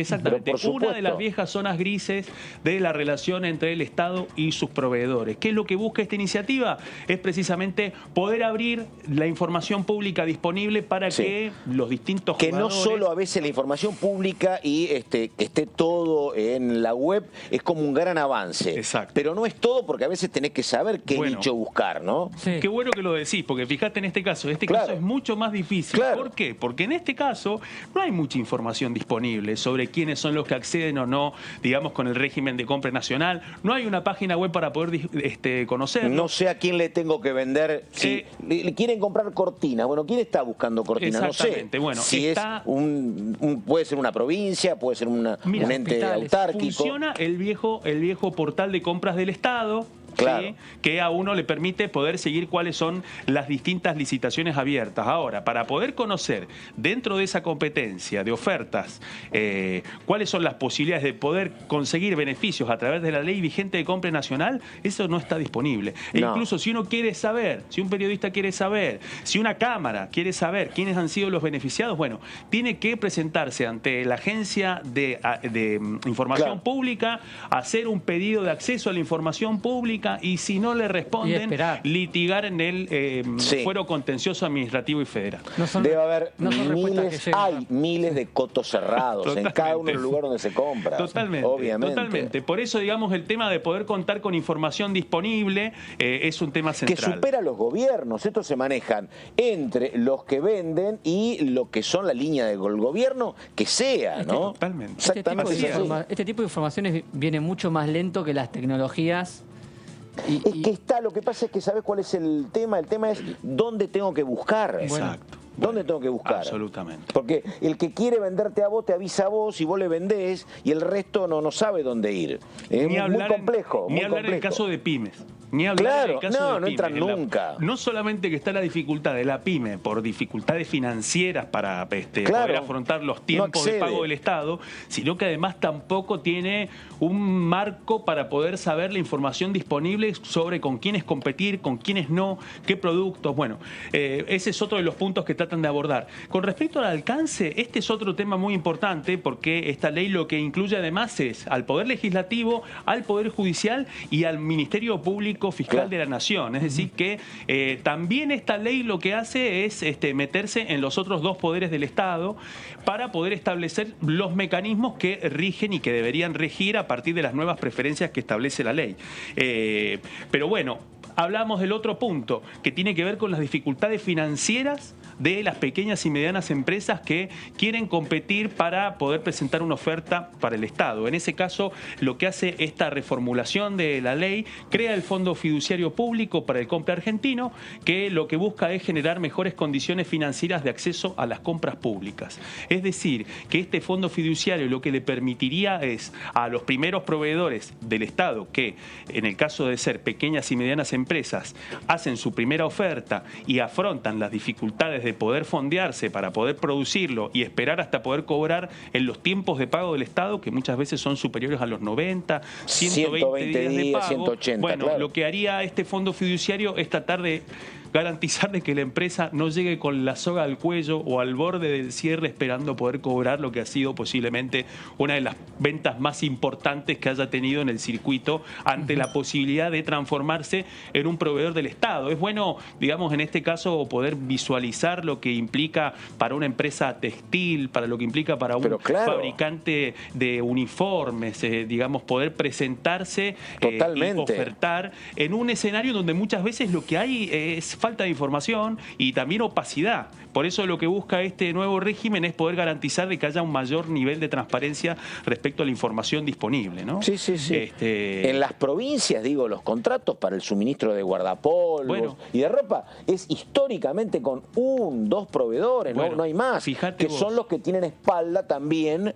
Una de las viejas zonas grises de la relación entre el Estado y sus proveedores. ¿Qué es lo que busca esta iniciativa? Es precisamente poder abrir la información pública disponible para que los distintos jugadores... Que no solo a veces la información pública y que esté todo en la web es como un gran avance. Exacto. Pero no es todo porque a veces tenés que saber qué nicho buscar, ¿no? Sí. Qué bueno que lo decís, porque fíjate en este caso. Caso es mucho más difícil. Claro. ¿Por qué? Porque en este caso no hay mucha información disponible sobre quiénes son los que acceden o no, digamos, con el régimen de compra nacional. No hay una página web para poder conocerlo. No sé a quién le tengo que vender. Si le quieren comprar cortinas, bueno, ¿quién está buscando cortinas? Exactamente. No sé. Bueno, si puede ser una provincia, puede ser un ente autárquico. Funciona el viejo portal de compras del Estado. Claro. ¿Sí? Que a uno le permite poder seguir cuáles son las distintas licitaciones abiertas. Ahora, para poder conocer dentro de esa competencia de ofertas cuáles son las posibilidades de poder conseguir beneficios a través de la ley vigente de compra nacional, eso no está disponible. E incluso si uno quiere saber, si un periodista quiere saber, si una cámara quiere saber quiénes han sido los beneficiados, bueno, tiene que presentarse ante la Agencia de Información Pública, hacer un pedido de acceso a la información pública, y si no le responden, litigar en el fuero contencioso administrativo y federal. Debe haber miles de cotos cerrados en cada uno de los lugares donde se compra. Totalmente. Obviamente. Totalmente. Por eso, digamos, el tema de poder contar con información disponible es un tema central. Que supera a los gobiernos. Estos se manejan entre los que venden y lo que son la línea del gobierno, que sea, ¿no? Totalmente. Exactamente. Este tipo de informaciones viene mucho más lento que las tecnologías. Lo que pasa es que ¿sabes cuál es el tema? El tema es dónde tengo que buscar. Exacto. ¿Dónde tengo que buscar? Absolutamente. Porque el que quiere venderte a vos te avisa a vos y vos le vendés y el resto no sabe dónde ir. Es muy complejo. Ni hablar en el caso de pymes. Ni hablar en el caso de pymes. No entran nunca. No solamente que está la dificultad de la pyme por dificultades financieras para poder afrontar los tiempos de pago del Estado, sino que además tampoco tiene un marco para poder saber la información disponible sobre con quiénes competir, con quiénes no, qué productos. Bueno, ese es otro de los puntos que tratan de abordar. Con respecto al alcance, este es otro tema muy importante porque esta ley lo que incluye además es al Poder Legislativo, al Poder Judicial y al Ministerio Público Fiscal de la Nación. Es decir que también esta ley lo que hace es meterse en los otros dos poderes del Estado para poder establecer los mecanismos que rigen y que deberían regir a partir de las nuevas preferencias que establece la ley. Pero bueno, hablamos del otro punto, que tiene que ver con las dificultades financieras de las pequeñas y medianas empresas que quieren competir para poder presentar una oferta para el Estado. En ese caso, lo que hace esta reformulación de la ley, crea el Fondo Fiduciario Público para el Compra Argentino, que lo que busca es generar mejores condiciones financieras de acceso a las compras públicas. Es decir, que este fondo fiduciario lo que le permitiría es a los primeros proveedores del Estado que, en el caso de ser pequeñas y medianas empresas, hacen su primera oferta y afrontan las dificultades de poder fondearse para poder producirlo y esperar hasta poder cobrar en los tiempos de pago del Estado, que muchas veces son superiores a los 90, 120 días de pago. 180, bueno, claro. Lo que haría este fondo fiduciario es tratar de garantizar de que la empresa no llegue con la soga al cuello o al borde del cierre esperando poder cobrar lo que ha sido posiblemente una de las ventas más importantes que haya tenido en el circuito ante la posibilidad de transformarse en un proveedor del Estado. Es bueno, digamos, en este caso poder visualizar lo que implica para una empresa textil, para lo que implica para un fabricante de uniformes, digamos, poder presentarse y ofertar en un escenario donde muchas veces lo que hay es falta de información y también opacidad. Por eso lo que busca este nuevo régimen es poder garantizar de que haya un mayor nivel de transparencia respecto a la información disponible, ¿no? Sí, sí, sí. En las provincias, digo, los contratos para el suministro de guardapolvos y de ropa es históricamente con 1, 2 proveedores, no hay más. Fíjate que son los que tienen espalda también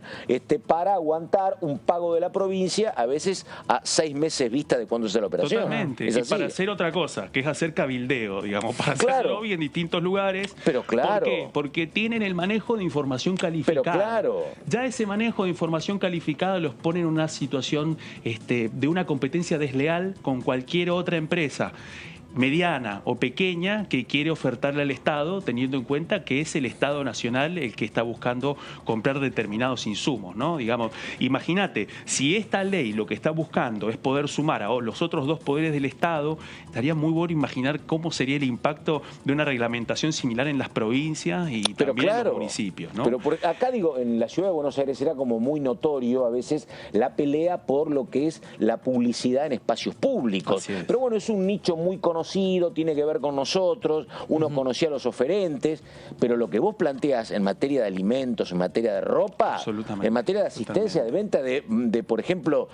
para aguantar un pago de la provincia, a veces a 6 meses vista de cuándo es la operación. Totalmente. Y para hacer otra cosa, que es hacer cabildeo, digamos, para hacer lobby en distintos lugares. Pero claro. ¿Por qué? Porque tienen el manejo de información calificada. Pero claro. Ya ese manejo de información calificada los pone en una situación de una competencia desleal con cualquier otra empresa mediana o pequeña que quiere ofertarle al Estado, teniendo en cuenta que es el Estado Nacional el que está buscando comprar determinados insumos, ¿no? Digamos, imagínate, si esta ley lo que está buscando es poder sumar a los otros 2 poderes del Estado, estaría muy bueno imaginar cómo sería el impacto de una reglamentación similar en las provincias y también en los municipios, ¿no? Pero acá, digo, en la ciudad de Buenos Aires era como muy notorio a veces la pelea por lo que es la publicidad en espacios públicos. Pero bueno, es un nicho muy conocido, tiene que ver con nosotros, uno conocía a los oferentes, pero lo que vos planteas en materia de alimentos, en materia de ropa, en materia de asistencia, de venta de por ejemplo,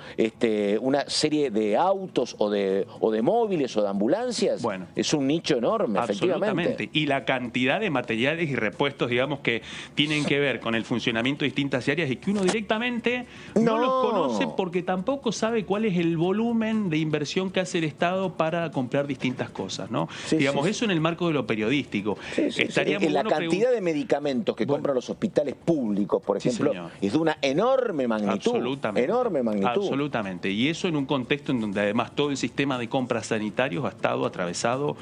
una serie de autos o de móviles o de ambulancias, es un nicho enorme, efectivamente. Y la cantidad de materiales y repuestos, digamos, que tienen que ver con el funcionamiento de distintas áreas y que uno directamente no los conoce porque tampoco sabe cuál es el volumen de inversión que hace el Estado para comprar distintas cosas, ¿no? Digamos, eso en el marco de lo periodístico. Estaría muy la bueno cantidad de medicamentos que compran los hospitales públicos, por ejemplo, es de una enorme magnitud. Enorme magnitud. Absolutamente. Y eso en un contexto en donde además todo el sistema de compras sanitarios ha estado atravesado,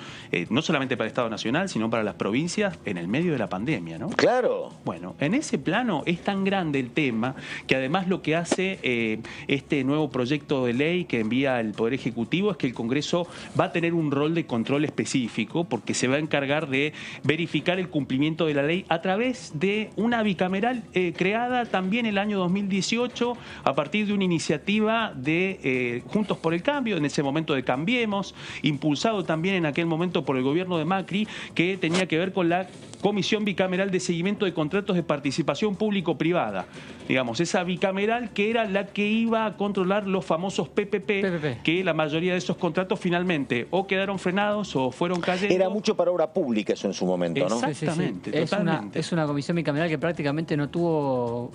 no solamente para el Estado Nacional, sino para las provincias en el medio de la pandemia, ¿no? Claro. Bueno, en ese plano es tan grande el tema que además lo que hace este nuevo proyecto de ley que envía el Poder Ejecutivo es que el Congreso va a tener un rol de control específico porque se va a encargar de verificar el cumplimiento de la ley a través de una bicameral creada también el año 2018 a partir de una iniciativa de Juntos por el Cambio, en ese momento de Cambiemos, impulsado también en aquel momento por el gobierno de Macri, que tenía que ver con la Comisión Bicameral de Seguimiento de Contratos de Participación Público-Privada. Digamos, esa bicameral que era la que iba a controlar los famosos PPP, que la mayoría de esos contratos finalmente o quedaron frenados o fueron cayendo. Era mucho para obra pública eso en su momento, ¿no? Exactamente, totalmente. Es una comisión bicameral que prácticamente no tuvo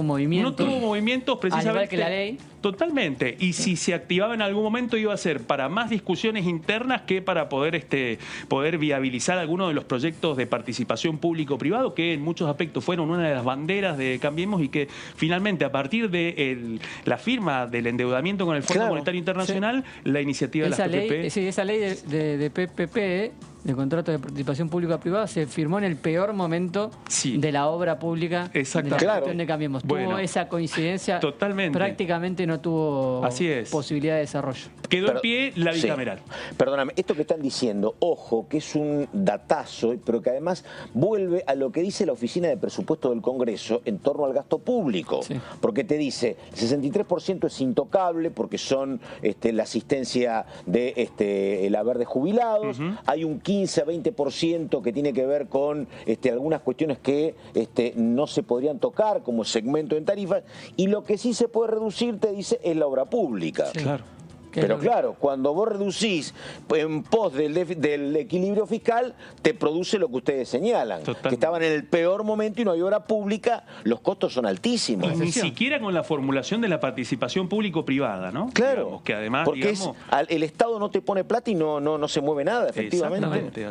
movimiento. No tuvo movimientos precisamente. Al igual que la ley. Totalmente. Y si se activaba en algún momento iba a ser para más discusiones internas que para poder viabilizar algunos de los proyectos de participación público-privado que en muchos aspectos fueron una de las banderas de Cambiemos y que finalmente a partir de la firma del endeudamiento con el Fondo Monetario Internacional, la iniciativa de las PPP... Esa ley de PPP, de contrato de participación pública-privada, se firmó en el peor momento de la obra pública de la gestión de Cambiemos. Tuvo esa coincidencia, totalmente. Prácticamente no tuvo posibilidad de desarrollo. quedó en pie la bicameral. Sí. Perdóname, esto que están diciendo, ojo, que es un datazo, pero que además vuelve a lo que dice la Oficina de Presupuesto del Congreso en torno al gasto público. Sí. Porque te dice, el 63% es intocable porque son la asistencia de el haber de jubilados, hay un 15 a 20% que tiene que ver con algunas cuestiones que no se podrían tocar como segmento en tarifas, y lo que sí se puede reducir, te dice, es la obra pública. Sí. Claro. Pero claro, cuando vos reducís en pos del equilibrio fiscal, te produce lo que ustedes señalan. Totalmente. Que estaban en el peor momento y no hay obra pública, los costos son altísimos. Y ni siquiera con la formulación de la participación público-privada, ¿no? Claro, digamos, que además, porque el Estado no te pone plata y no se mueve nada, efectivamente. Exactamente,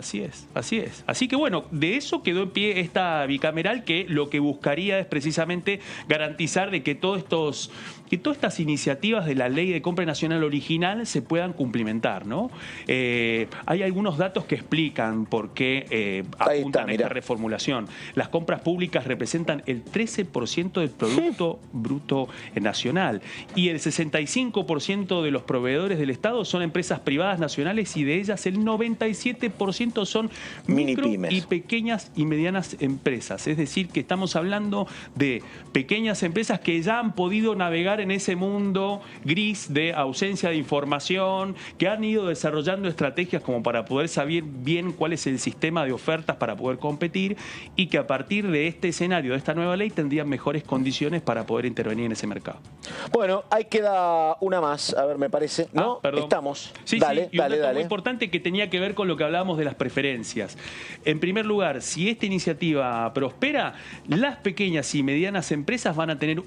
así es. Así que bueno, de eso quedó en pie esta bicameral, que lo que buscaría es precisamente garantizar de que todas estas iniciativas de la Ley de Compra Nacional Original se puedan cumplimentar, ¿no? Hay algunos datos que explican por qué apuntan a esta reformulación. Las compras públicas representan el 13% del Producto Bruto Nacional y el 65% de los proveedores del Estado son empresas privadas nacionales, y de ellas el 97% son micro y pequeñas y medianas empresas. Es decir, que estamos hablando de pequeñas empresas que ya han podido navegar en ese mundo gris de ausencia de información, que han ido desarrollando estrategias como para poder saber bien cuál es el sistema de ofertas para poder competir, y que a partir de este escenario, de esta nueva ley, tendrían mejores condiciones para poder intervenir en ese mercado. Bueno, ahí queda una más, a ver, me parece. ¿No? Perdón. Estamos. Sí, dale, sí, y un dato dale. muy importante que tenía que ver con lo que hablábamos de las preferencias. En primer lugar, si esta iniciativa prospera, las pequeñas y medianas empresas van a tener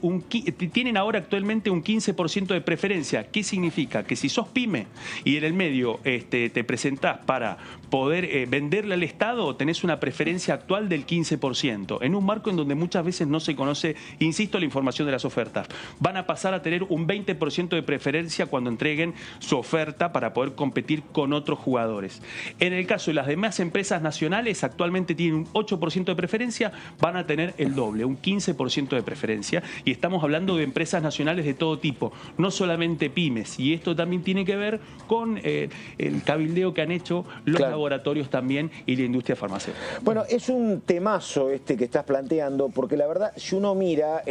tienen ahora actualmente un 15% de preferencia. ¿Qué significa? Que si sos pyme y en el medio te presentás para poder venderle al Estado, tenés una preferencia actual del 15%, en un marco en donde muchas veces no se conoce, insisto, la información de las ofertas. Van a pasar a tener un 20% de preferencia cuando entreguen su oferta para poder competir con otros jugadores. En el caso de las demás empresas nacionales, actualmente tienen un 8% de preferencia, van a tener el doble, un 15% de preferencia, y estamos hablando de empresas nacionales de todo tipo, no solamente pymes, y esto también tiene que ver con el cabildeo que han hecho los laboratorios también y la industria farmacéutica. Bueno, es un temazo que estás planteando, porque la verdad, si uno mira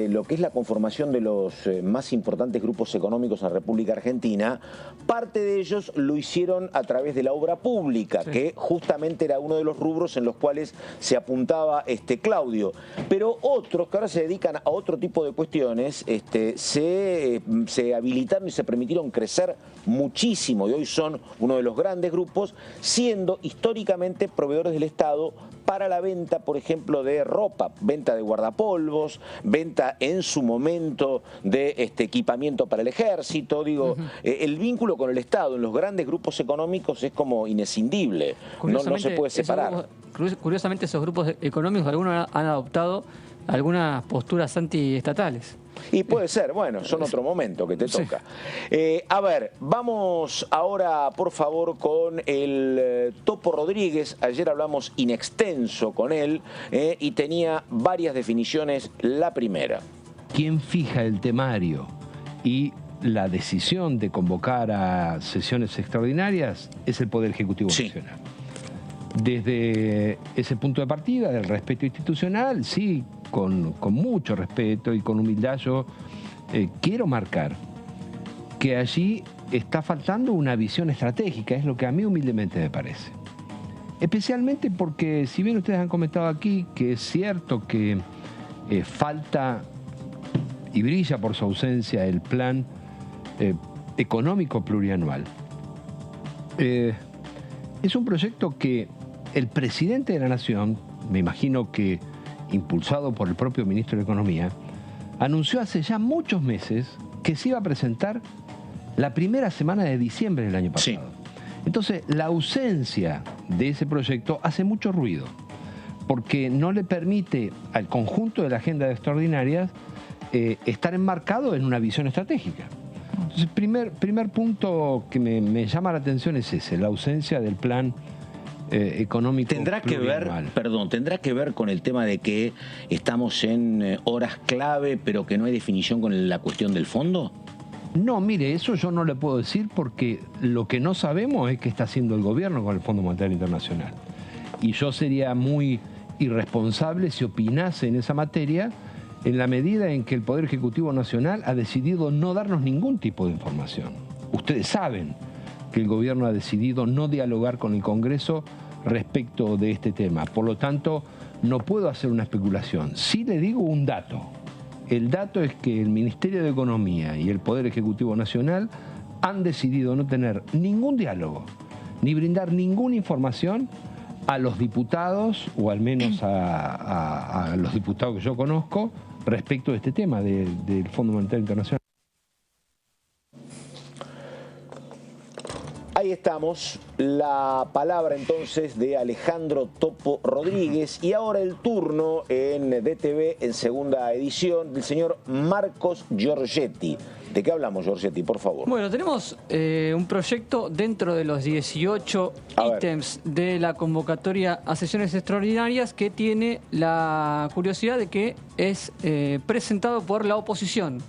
lo que es la conformación de los más importantes grupos económicos en la República Argentina, parte de ellos lo hicieron a través de la obra pública, que justamente era uno de los rubros en los cuales se apuntaba Claudio. Pero otros que ahora se dedican a otro tipo de cuestiones, se habilitaron y se permitieron crecer muchísimo, y hoy son uno de los grandes grupos, siendo históricamente proveedores del Estado para la venta, por ejemplo, de ropa, venta de guardapolvos, venta en su momento de equipamiento para el ejército. Digo, el vínculo con el Estado en los grandes grupos económicos es como inescindible, no se puede separar. Curiosamente, esos grupos económicos, algunos han adoptado algunas posturas antiestatales. Y puede ser, bueno, son otro momento que te toca. A ver, vamos ahora, por favor, con el Topo Rodríguez. Ayer hablamos in extenso con él y tenía varias definiciones. La primera. ¿Quién fija el temario y la decisión de convocar a sesiones extraordinarias? Es el Poder Ejecutivo Nacional. Desde ese punto de partida del respeto institucional, sí, con mucho respeto y con humildad, yo quiero marcar que allí está faltando una visión estratégica, es lo que a mí humildemente me parece. Especialmente porque, si bien ustedes han comentado aquí que es cierto que falta y brilla por su ausencia el plan económico plurianual, es un proyecto que el presidente de la Nación, me imagino que impulsado por el propio ministro de Economía, anunció hace ya muchos meses que se iba a presentar la primera semana de diciembre del año pasado. Sí. Entonces, la ausencia de ese proyecto hace mucho ruido, porque no le permite al conjunto de la agenda de extraordinarias estar enmarcado en una visión estratégica. Entonces, primer punto que me llama la atención es ese, la ausencia del plan económico. ¿Tendrá que ver con el tema de que estamos en horas clave, pero que no hay definición con la cuestión del fondo? No, mire, eso yo no le puedo decir porque lo que no sabemos es qué está haciendo el gobierno con el Fondo Monetario Internacional. Y yo sería muy irresponsable si opinase en esa materia en la medida en que el Poder Ejecutivo Nacional ha decidido no darnos ningún tipo de información. Ustedes saben que el gobierno ha decidido no dialogar con el Congreso respecto de este tema. Por lo tanto, no puedo hacer una especulación. Sí le digo un dato. El dato es que el Ministerio de Economía y el Poder Ejecutivo Nacional han decidido no tener ningún diálogo, ni brindar ninguna información a los diputados, o al menos a los diputados que yo conozco, respecto de este tema del Fondo Monetario Internacional. Ahí estamos, la palabra entonces de Alejandro Topo Rodríguez, y ahora el turno en DTV en segunda edición del señor Marcos Giorgetti. ¿De qué hablamos, Giorgetti, por favor? Bueno, tenemos un proyecto dentro de los 18 ítems de la convocatoria a sesiones extraordinarias que tiene la curiosidad de que es presentado por la oposición.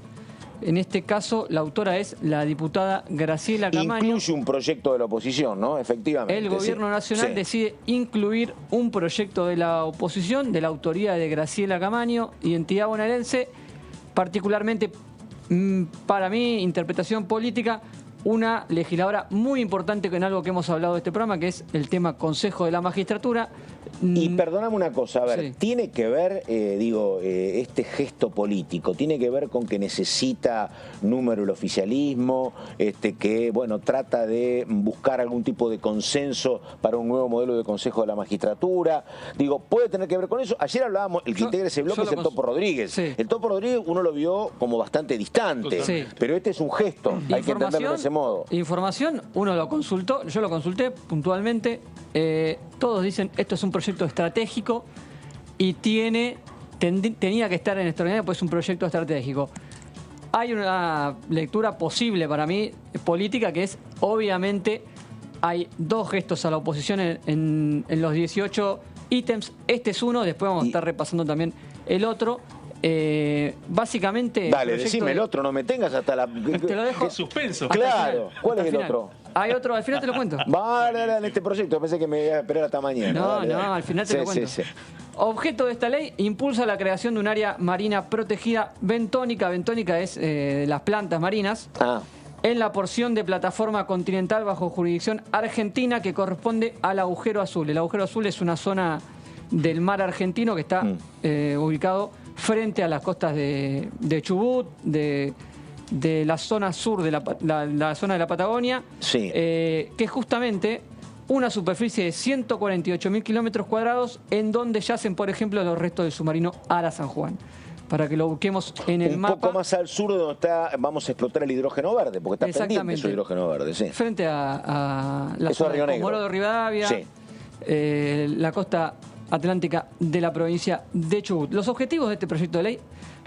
En este caso, la autora es la diputada Graciela Camaño. Incluye un proyecto de la oposición, ¿no? Efectivamente. El gobierno nacional decide incluir un proyecto de la oposición, de la autoría de Graciela Camaño, identidad bonaerense, particularmente, para mi interpretación política, una legisladora muy importante en algo que hemos hablado de este programa, que es el tema Consejo de la Magistratura. Y perdóname una cosa, a ver, sí. Tiene que ver, este gesto político, tiene que ver con que necesita número el oficialismo, que, bueno, trata de buscar algún tipo de consenso para un nuevo modelo de Consejo de la Magistratura. Digo, ¿puede tener que ver con eso? Ayer hablábamos, el que integra ese bloque es el Topo Rodríguez. Sí. El Topo Rodríguez uno lo vio como bastante distante, sí. Pero este es un gesto, hay que entenderlo de ese modo. Información, uno lo consultó, yo lo consulté puntualmente, todos dicen esto es un proyecto estratégico y tenía que estar en extraordinario, pues es un proyecto estratégico. Hay una lectura posible para mí, política, que es, obviamente, hay dos gestos a la oposición en los 18 ítems. Este es uno, después vamos a estar repasando también el otro. Básicamente... Dale, decime el otro, no me tengas hasta la... Te lo dejo. Qué suspenso. Claro, ¿cuál es el otro? Hay otro, al final te lo cuento. Vale, en este proyecto, pensé que me iba a esperar hasta mañana. No, al final te lo cuento. Sí. Objeto de esta ley, impulsa la creación de un área marina protegida bentónica. Bentónica es las plantas marinas. En la porción de plataforma continental bajo jurisdicción argentina que corresponde al agujero azul. El agujero azul es una zona del mar argentino que está ubicado frente a las costas de Chubut, de la zona sur de la zona de la Patagonia, que es justamente una superficie de 148.000 kilómetros cuadrados en donde yacen, por ejemplo, los restos del submarino Ara San Juan. Para que lo busquemos en el mapa. Un poco más al sur de donde vamos a explotar el hidrógeno verde, porque está pendiente su hidrógeno verde. Sí. Frente a la zona de Comodoro de Rivadavia, la costa atlántica de la provincia de Chubut. Los objetivos de este proyecto de ley: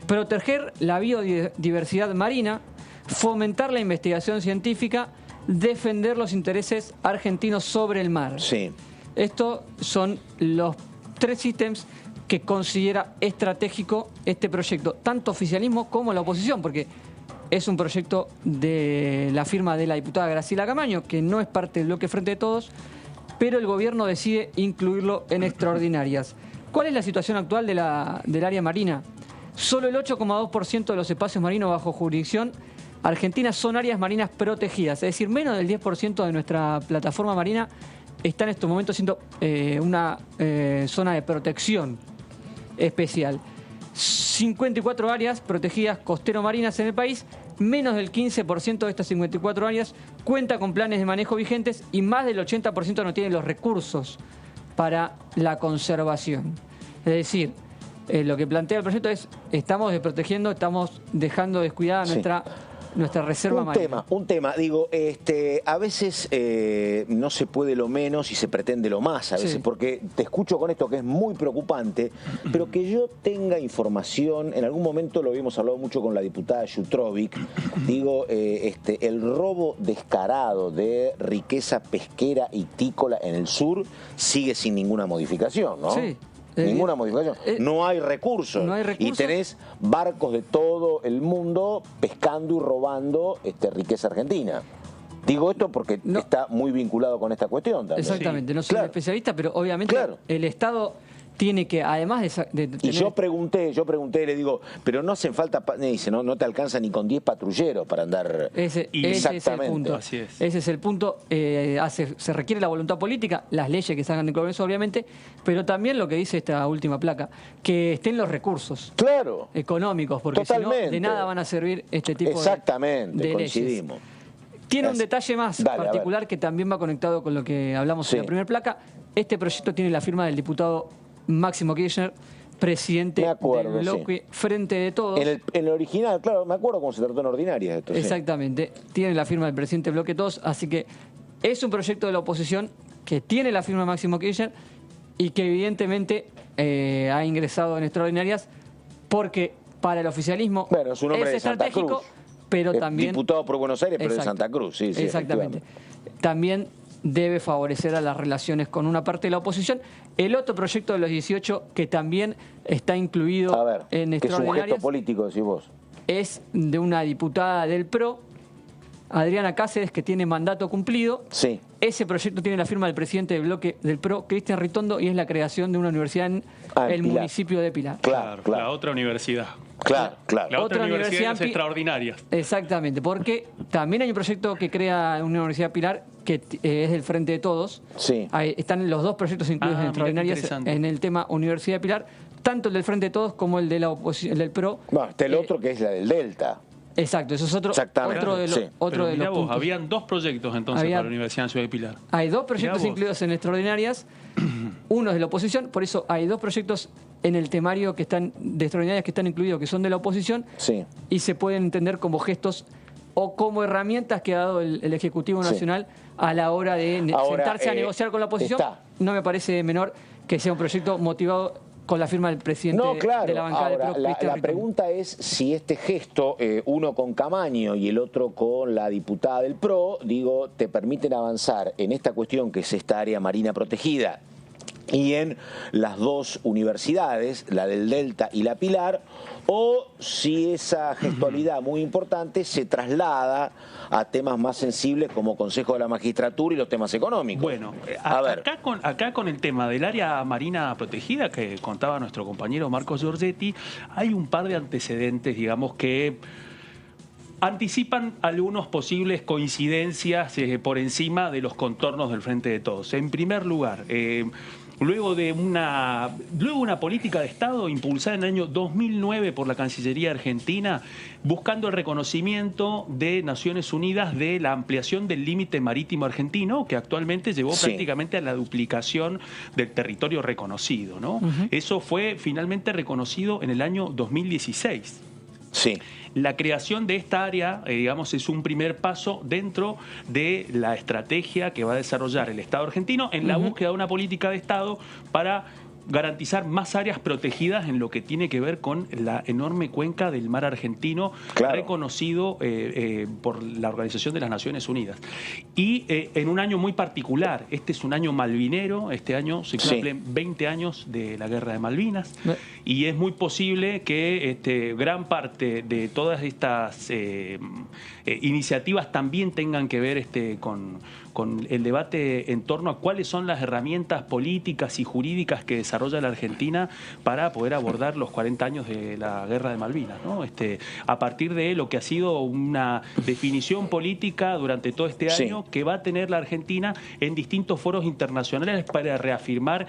proteger la biodiversidad marina, fomentar la investigación científica, defender los intereses argentinos sobre el mar. Estos son los tres ítems que considera estratégico este proyecto, tanto oficialismo como la oposición, porque es un proyecto de la firma de la diputada Graciela Camaño, que no es parte del bloque Frente de Todos, pero el gobierno decide incluirlo en extraordinarias. ¿Cuál es la situación actual del área marina? Solo el 8,2% de los espacios marinos bajo jurisdicción argentina son áreas marinas protegidas, es decir, menos del 10% de nuestra plataforma marina está en estos momentos siendo una zona de protección especial. 54 áreas protegidas costero-marinas en el país, menos del 15% de estas 54 áreas cuenta con planes de manejo vigentes y más del 80% no tiene los recursos para la conservación. Es decir, lo que plantea el proyecto es, estamos desprotegiendo, estamos dejando descuidada nuestra reserva marina. Un tema, digo, a veces no se puede lo menos y se pretende lo más, a veces, porque te escucho con esto que es muy preocupante, pero que yo tenga información, en algún momento lo habíamos hablado mucho con la diputada Jutrovic, digo, el robo descarado de riqueza pesquera y tícola en el sur sigue sin ninguna modificación, ¿no? Sí. Ninguna modificación. No hay recursos. No hay recursos. Y tenés barcos de todo el mundo pescando y robando riqueza argentina. Digo esto porque está muy vinculado con esta cuestión también. Exactamente, no soy un especialista, pero obviamente el Estado tiene que, además de tener... Y yo pregunté, le digo, pero no hacen falta, me dice, no te alcanza ni con 10 patrulleros para andar... Ese es el punto. Así es. Ese es el punto. Se requiere la voluntad política, las leyes que salgan del Congreso, obviamente, pero también lo que dice esta última placa, que estén los recursos económicos, porque si no, de nada van a servir este tipo de coincidimos. leyes. Tiene un detalle más particular que también va conectado con lo que hablamos en la primera placa. Este proyecto tiene la firma del diputado Máximo Kirchner, presidente del bloque Frente de Todos. En el original, claro, me acuerdo cómo se trató en ordinaria esto. Exactamente, tiene la firma del presidente del bloque Todos, así que es un proyecto de la oposición que tiene la firma de Máximo Kirchner y que evidentemente ha ingresado en extraordinarias porque para el oficialismo es un hombre de estratégico, Santa Cruz. Pero también... Diputado por Buenos Aires, pero de Santa Cruz. Sí, exactamente. También debe favorecer a las relaciones con una parte de la oposición. El otro proyecto de los 18, que también está incluido en extraordinarias... ¿Qué es un gesto político, decís vos? Es de una diputada del PRO, Adriana Cáceres, que tiene mandato cumplido. Sí. Ese proyecto tiene la firma del presidente del bloque del PRO, Cristian Ritondo, y es la creación de una universidad en el municipio de Pilar. Claro. La otra universidad. Claro. La otra universidad extraordinarias. Exactamente, porque también hay un proyecto que crea una universidad Pilar que es del Frente de Todos. Sí. Ahí están los dos proyectos incluidos en extraordinarias en el tema Universidad de Pilar, tanto el del Frente de Todos como el de la oposición, el del PRO. Está el otro que es la del Delta. Exacto, eso es otro de los puntos. Habían dos proyectos entonces para la Universidad de Ciudad de Pilar. Hay dos proyectos incluidos en extraordinarias, uno es de la oposición, por eso hay dos proyectos en el temario que están de extraordinarias que están incluidos, que son de la oposición, y se pueden entender como gestos o como herramientas que ha dado el Ejecutivo Nacional a la hora de sentarse a negociar con la oposición. No me parece menor que sea un proyecto motivado con la firma del presidente de la bancada del PRO. La pregunta es si este gesto, uno con Camaño y el otro con la diputada del PRO, te permiten avanzar en esta cuestión que es esta área marina protegida y en las dos universidades, la del Delta y la Pilar, o si esa gestualidad muy importante se traslada a temas más sensibles como Consejo de la Magistratura y los temas económicos. Bueno, acá con el tema del área marina protegida que contaba nuestro compañero Marcos Giorgetti, hay un par de antecedentes, digamos, que anticipan algunas posibles coincidencias por encima de los contornos del Frente de Todos. En primer lugar, luego de una política de Estado impulsada en el año 2009 por la Cancillería Argentina, buscando el reconocimiento de Naciones Unidas de la ampliación del límite marítimo argentino, que actualmente llevó prácticamente a la duplicación del territorio reconocido, ¿no? Eso fue finalmente reconocido en el año 2016. Sí. La creación de esta área, digamos, es un primer paso dentro de la estrategia que va a desarrollar el Estado argentino en la búsqueda de una política de Estado para garantizar más áreas protegidas en lo que tiene que ver con la enorme cuenca del mar argentino, reconocido por la Organización de las Naciones Unidas. Y en un año muy particular, este es un año malvinero, este año se cumplen 20 años de la Guerra de Malvinas, y es muy posible que gran parte de todas estas iniciativas también tengan que ver con el debate en torno a cuáles son las herramientas políticas y jurídicas que desarrolla la Argentina para poder abordar los 40 años de la Guerra de Malvinas, ¿no? A partir de lo que ha sido una definición política durante todo este año que va a tener la Argentina en distintos foros internacionales para reafirmar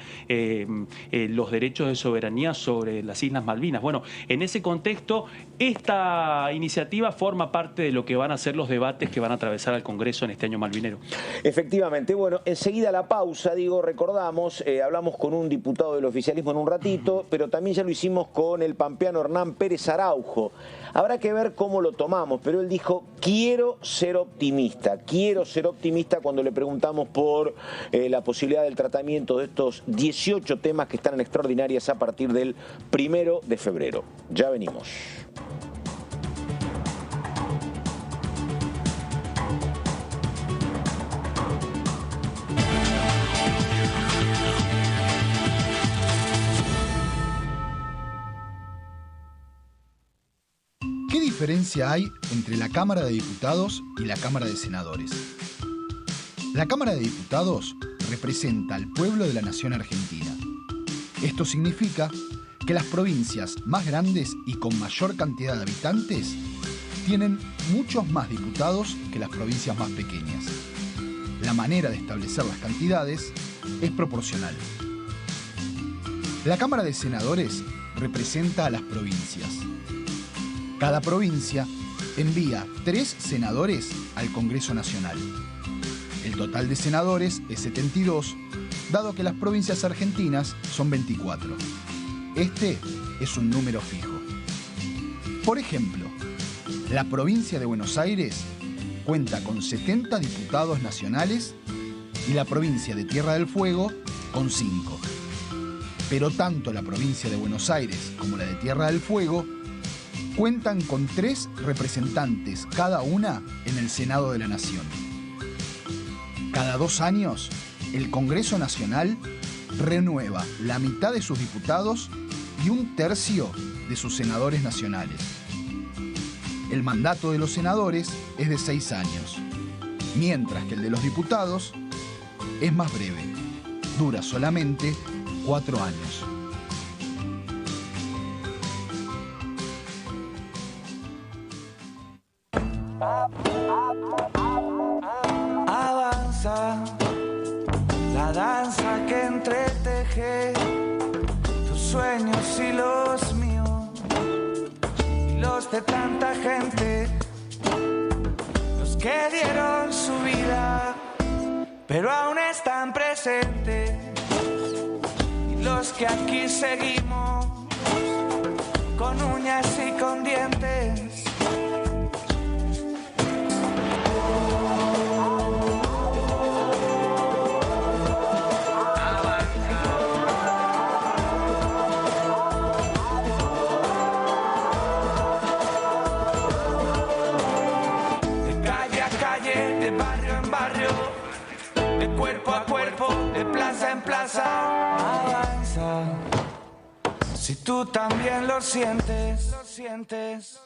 los derechos de soberanía sobre las Islas Malvinas. Bueno, en ese contexto, esta iniciativa forma parte de lo que van a ser los debates que van a atravesar al Congreso en este año malvinero. Efectivamente, bueno, enseguida la pausa, recordamos, hablamos con un diputado del oficialismo en un ratito, pero también ya lo hicimos con el pampeano Hernán Pérez Araujo. Habrá que ver cómo lo tomamos, pero él dijo, quiero ser optimista cuando le preguntamos por la posibilidad del tratamiento de estos 18 temas que están en extraordinarias a partir del 1 de febrero. Ya venimos. diferencia hay entre la Cámara de Diputados y la Cámara de Senadores? La Cámara de Diputados representa al pueblo de la nación argentina. Esto significa que las provincias más grandes y con mayor cantidad de habitantes tienen muchos más diputados que las provincias más pequeñas. La manera de establecer las cantidades es proporcional. La Cámara de Senadores representa a las provincias. Cada provincia envía 3 senadores al Congreso Nacional. El total de senadores es 72, dado que las provincias argentinas son 24. Este es un número fijo. Por ejemplo, la provincia de Buenos Aires cuenta con 70 diputados nacionales y la provincia de Tierra del Fuego con 5. Pero tanto la provincia de Buenos Aires como la de Tierra del Fuego cuentan con 3 representantes cada una en el Senado de la Nación. Cada 2 años, el Congreso Nacional renueva la mitad de sus diputados y 1/3 de sus senadores nacionales. El mandato de los senadores es de 6 años, mientras que el de los diputados es más breve, dura solamente 4 años. Avanza la danza que entreteje tus sueños y los míos y los de tanta gente, los que dieron su vida pero aún están presentes, y los que aquí seguimos con uñas y con dientes. En plaza, avanza. Si tú también lo sientes, lo sientes.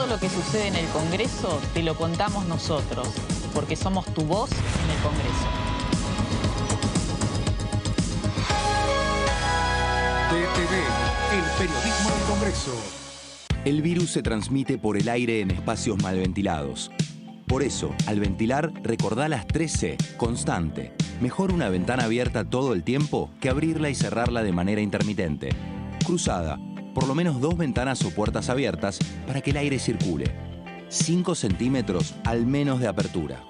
Lo que sucede en el Congreso te lo contamos nosotros, porque somos tu voz en el Congreso. DTV, el periodismo del Congreso. El virus se transmite por el aire en espacios mal ventilados. Por eso, al ventilar, recordá las 3C, constante. Mejor una ventana abierta todo el tiempo que abrirla y cerrarla de manera intermitente. Cruzada. Por lo menos 2 ventanas o puertas abiertas para que el aire circule. 5 centímetros al menos de apertura.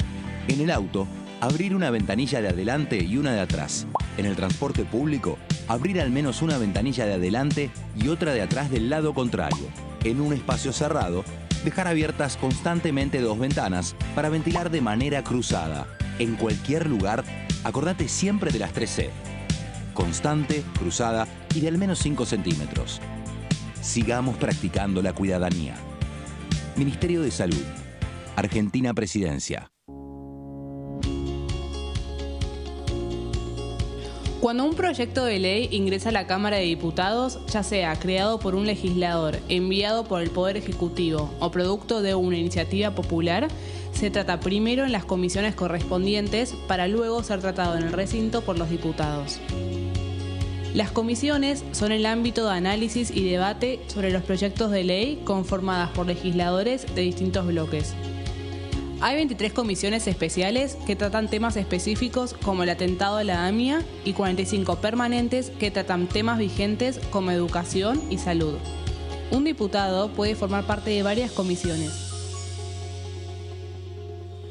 En el auto, abrir una ventanilla de adelante y una de atrás. En el transporte público, abrir al menos una ventanilla de adelante y otra de atrás del lado contrario. En un espacio cerrado, dejar abiertas constantemente 2 ventanas para ventilar de manera cruzada. En cualquier lugar, acordate siempre de las 3C. Constante, cruzada y de al menos 5 centímetros. Sigamos practicando la cuidadanía. Ministerio de Salud. Argentina Presidencia. Cuando un proyecto de ley ingresa a la Cámara de Diputados, ya sea creado por un legislador, enviado por el Poder Ejecutivo o producto de una iniciativa popular, se trata primero en las comisiones correspondientes para luego ser tratado en el recinto por los diputados. Las comisiones son el ámbito de análisis y debate sobre los proyectos de ley conformadas por legisladores de distintos bloques. Hay 23 comisiones especiales que tratan temas específicos como el atentado a la AMIA y 45 permanentes que tratan temas vigentes como educación y salud. Un diputado puede formar parte de varias comisiones.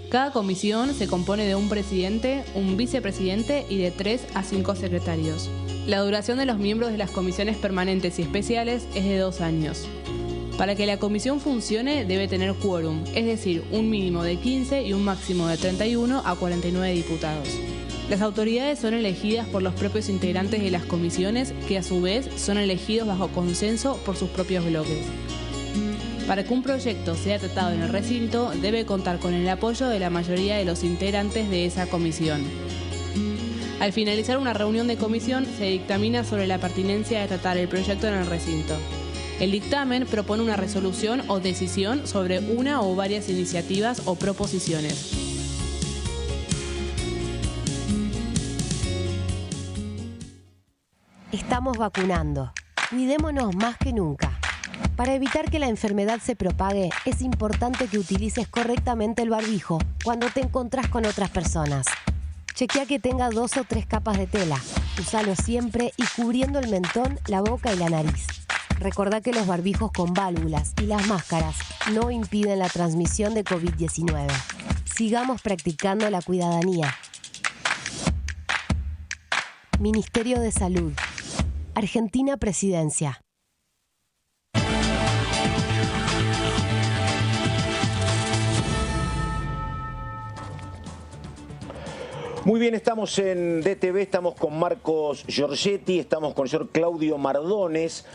Cada comisión se compone de un presidente, un vicepresidente y de 3 a 5 secretarios. La duración de los miembros de las comisiones permanentes y especiales es de 2 años. Para que la comisión funcione debe tener quórum, es decir, un mínimo de 15 y un máximo de 31 a 49 diputados. Las autoridades son elegidas por los propios integrantes de las comisiones, que a su vez son elegidos bajo consenso por sus propios bloques. Para que un proyecto sea tratado en el recinto, debe contar con el apoyo de la mayoría de los integrantes de esa comisión. Al finalizar una reunión de comisión, se dictamina sobre la pertinencia de tratar el proyecto en el recinto. El dictamen propone una resolución o decisión sobre una o varias iniciativas o proposiciones. Estamos vacunando. Cuidémonos más que nunca. Para evitar que la enfermedad se propague, es importante que utilices correctamente el barbijo cuando te encontrás con otras personas. Chequea que tenga 2 o 3 capas de tela. Úsalo siempre y cubriendo el mentón, la boca y la nariz. Recordá que los barbijos con válvulas y las máscaras no impiden la transmisión de COVID-19. Sigamos practicando la cuidadanía. Ministerio de Salud. Argentina Presidencia. Muy bien, estamos en DTV, estamos con Marcos Giorgetti, estamos con el señor Claudio Mardones.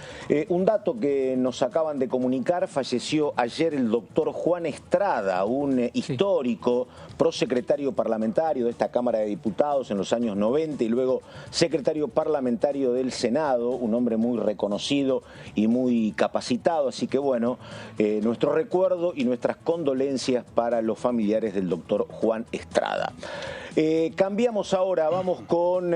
Un dato que nos acaban de comunicar: falleció ayer el doctor Juan Estrada, un histórico prosecretario parlamentario de esta Cámara de Diputados en los años 90 y luego secretario parlamentario del Senado, un hombre muy reconocido y muy capacitado. Así que bueno, nuestro recuerdo y nuestras condolencias para los familiares del doctor Juan Estrada. Cambiamos ahora, vamos con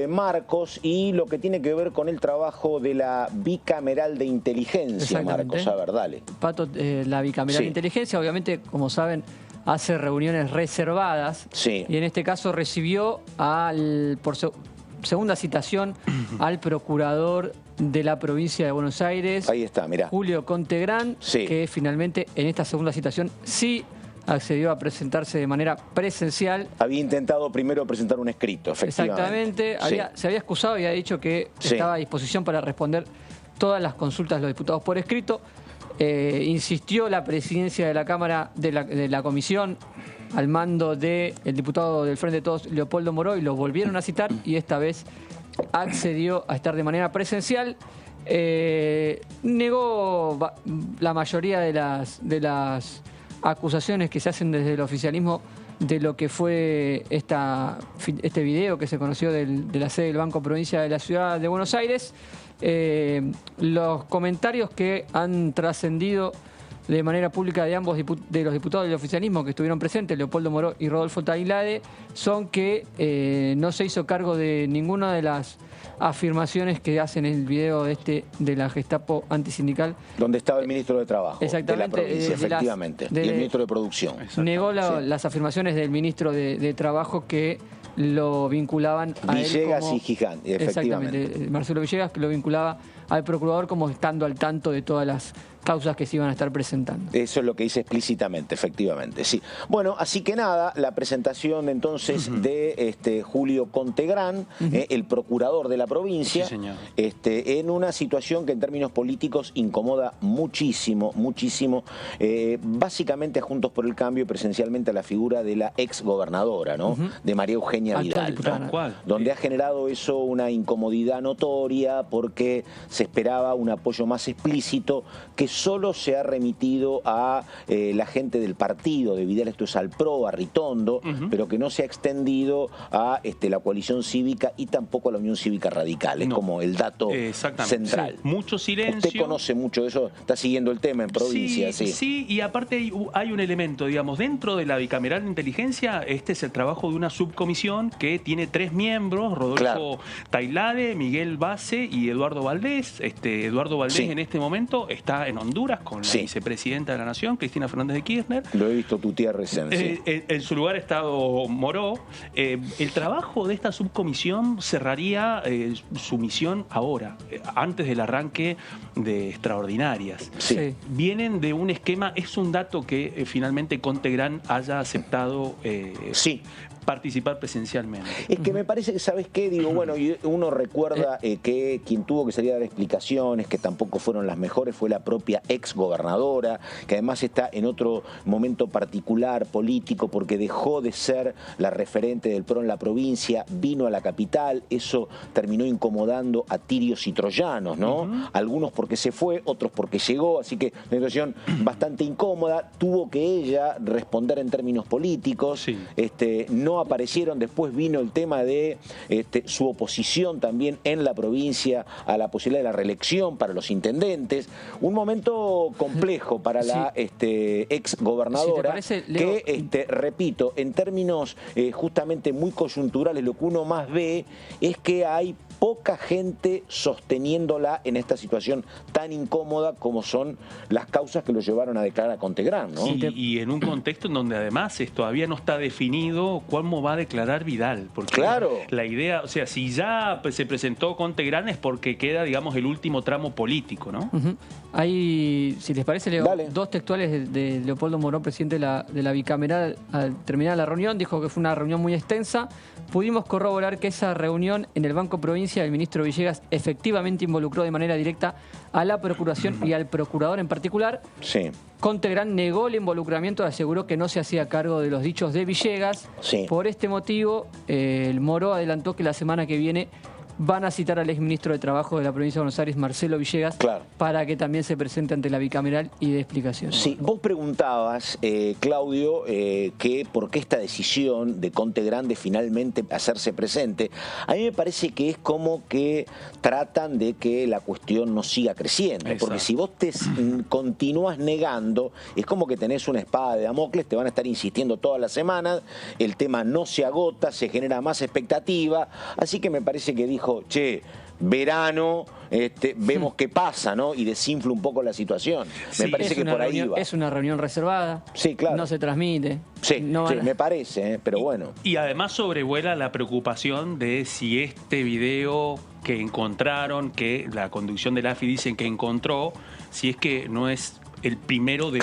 Marcos y lo que tiene que ver con el trabajo de la bicameral de inteligencia. Marcos, a ver, dale. Pato, la bicameral de inteligencia, obviamente, como saben, hace reuniones reservadas. Sí. Y en este caso recibió por segunda citación al procurador de la provincia de Buenos Aires. Ahí está, mirá. Julio Contegrán, que finalmente en esta segunda citación sí accedió a presentarse de manera presencial. Había intentado primero presentar un escrito, efectivamente. Exactamente. Se había excusado y había dicho que estaba a disposición para responder todas las consultas de los diputados por escrito. Insistió la presidencia de la Cámara, de la comisión, al mando del diputado del Frente de Todos, Leopoldo Moró, y lo volvieron a citar y esta vez accedió a estar de manera presencial. Negó la mayoría de las acusaciones que se hacen desde el oficialismo de lo que fue este video que se conoció de la sede del Banco Provincia de la Ciudad de Buenos Aires. Los comentarios que han trascendido de manera pública de ambos de los diputados del oficialismo que estuvieron presentes, Leopoldo Moró y Rodolfo Tailade, son que no se hizo cargo de ninguna de las afirmaciones que hacen en el video de la Gestapo antisindical. Donde estaba el ministro de Trabajo. Exactamente, de la provincia, efectivamente. Y el ministro de Producción. Negó las afirmaciones del ministro de Trabajo que lo vinculaban a Villegas él como, y Giján, efectivamente. Exactamente, Marcelo Villegas, que lo vinculaba al procurador como estando al tanto de todas las causas que se iban a estar presentando. Eso es lo que dice explícitamente, efectivamente, sí. Bueno, así que nada, la presentación entonces de Julio Contegrán, el procurador de la provincia, en una situación que en términos políticos incomoda muchísimo, muchísimo, básicamente a Juntos por el Cambio, presencialmente a la figura de la exgobernadora, ¿no? De María Eugenia Vidal, ¿no? Donde ha generado eso una incomodidad notoria porque se esperaba un apoyo más explícito que solo se ha remitido a la gente del partido de Vidal, esto es al PRO, a Ritondo, pero que no se ha extendido a la coalición cívica y tampoco a la Unión Cívica Radical. Es como el dato central. Sí. Mucho silencio. Usted conoce mucho de eso, está siguiendo el tema en provincia. Sí, y aparte hay un elemento, digamos, dentro de la bicameral de inteligencia, este es el trabajo de una subcomisión que tiene 3 miembros, Rodolfo Tailade, Miguel Base y Eduardo Valdés. Eduardo Valdés en este momento está en Honduras con la vicepresidenta de la Nación, Cristina Fernández de Kirchner. Lo he visto tutear recién. En su lugar ha estado Moró. El trabajo de esta subcomisión cerraría su misión ahora, antes del arranque de extraordinarias. Vienen de un esquema, es un dato que finalmente Contegrán haya aceptado participar presencialmente. Es que me parece que, ¿sabes qué? Digo, bueno, uno recuerda que quien tuvo que salir a dar explicaciones, que tampoco fueron las mejores, fue la propia ex gobernadora, que además está en otro momento particular político porque dejó de ser la referente del PRO en la provincia, vino a la capital, eso terminó incomodando a tirios y troyanos, ¿no? Algunos porque se fue, otros porque llegó, así que una situación bastante incómoda. Tuvo que ella responder en términos políticos, no aparecieron. Después vino el tema de su oposición también en la provincia a la posibilidad de la reelección para los intendentes. Un momento complejo para la ex gobernadora, si te parece, que, repito, en términos justamente muy coyunturales, lo que uno más ve es que hay poca gente sosteniéndola en esta situación tan incómoda como son las causas que lo llevaron a declarar a Contegrán, ¿no? Y en un contexto en donde además todavía no está definido cómo va a declarar Vidal. Porque la idea, o sea, si ya se presentó Contegrán es porque queda, digamos, el último tramo político, ¿no? Hay, si les parece, Leo, dos textuales de Leopoldo Morón, presidente de la bicameral, al terminar la reunión. Dijo que fue una reunión muy extensa. Pudimos corroborar que esa reunión en el Banco Provincia, el ministro Villegas efectivamente involucró de manera directa a la Procuración y al procurador en particular. Sí. Contegrán negó el involucramiento y aseguró que no se hacía cargo de los dichos de Villegas. Sí. Por este motivo, el Moró adelantó que la semana que viene van a citar al exministro de Trabajo de la provincia de Buenos Aires, Marcelo Villegas, para que también se presente ante la bicameral y dé explicaciones. Sí, vos preguntabas, Claudio, que por qué esta decisión de Contegrán de finalmente hacerse presente. A mí me parece que es como que tratan de que la cuestión no siga creciendo. Exacto. Porque si vos te continúas negando, es como que tenés una espada de Damocles, te van a estar insistiendo todas las semanas, el tema no se agota, se genera más expectativa, así que me parece que dijo, che, verano, vemos qué pasa, ¿no? Y desinfla un poco la situación. Me parece que por ahí va. Es una reunión reservada. Sí, claro. No se transmite. Sí, me parece, pero bueno. Y además sobrevuela la preocupación de si este video que encontraron, que la conducción de la AFI dicen que encontró, si es que no es el primero de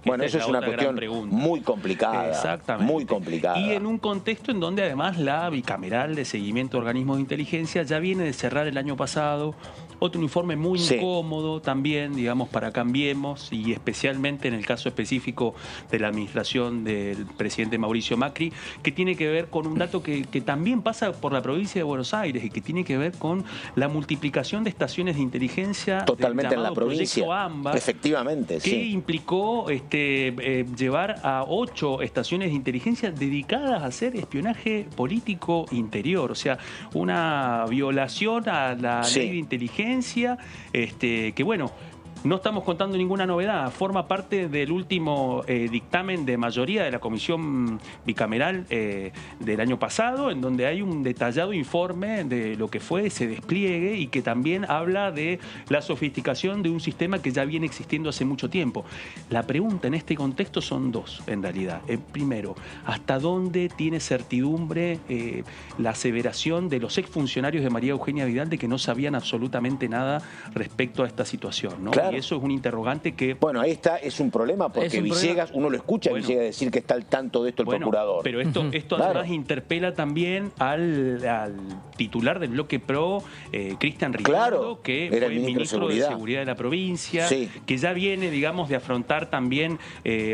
bueno, eso es una cuestión muy complicada. Exactamente. Muy complicada. Y en un contexto en donde además la bicameral de seguimiento de organismos de inteligencia ya viene de cerrar el año pasado otro informe muy incómodo también, digamos, para Cambiemos, y especialmente en el caso específico de la administración del presidente Mauricio Macri, que tiene que ver con un dato que también pasa por la provincia de Buenos Aires y que tiene que ver con la multiplicación de estaciones de inteligencia totalmente en la provincia. AMBA, efectivamente, que implicó llevar a 8 estaciones de inteligencia dedicadas a hacer espionaje político interior, o sea, una violación a la ley de inteligencia, que bueno, no estamos contando ninguna novedad, forma parte del último dictamen de mayoría de la comisión bicameral del año pasado, en donde hay un detallado informe de lo que fue ese despliegue y que también habla de la sofisticación de un sistema que ya viene existiendo hace mucho tiempo. La pregunta en este contexto son dos, en realidad. Primero, ¿hasta dónde tiene certidumbre la aseveración de los exfuncionarios de María Eugenia Vidal de que no sabían absolutamente nada respecto a esta situación, ¿no? Claro. Y eso es un interrogante que... Bueno, ahí está, es un problema porque Villegas, uno lo escucha, Villegas decir que está al tanto de esto el procurador. Pero esto además interpela también al titular del bloque PRO, Cristian Ricardo, que fue ministro de Seguridad de la provincia, que ya viene, digamos, de afrontar también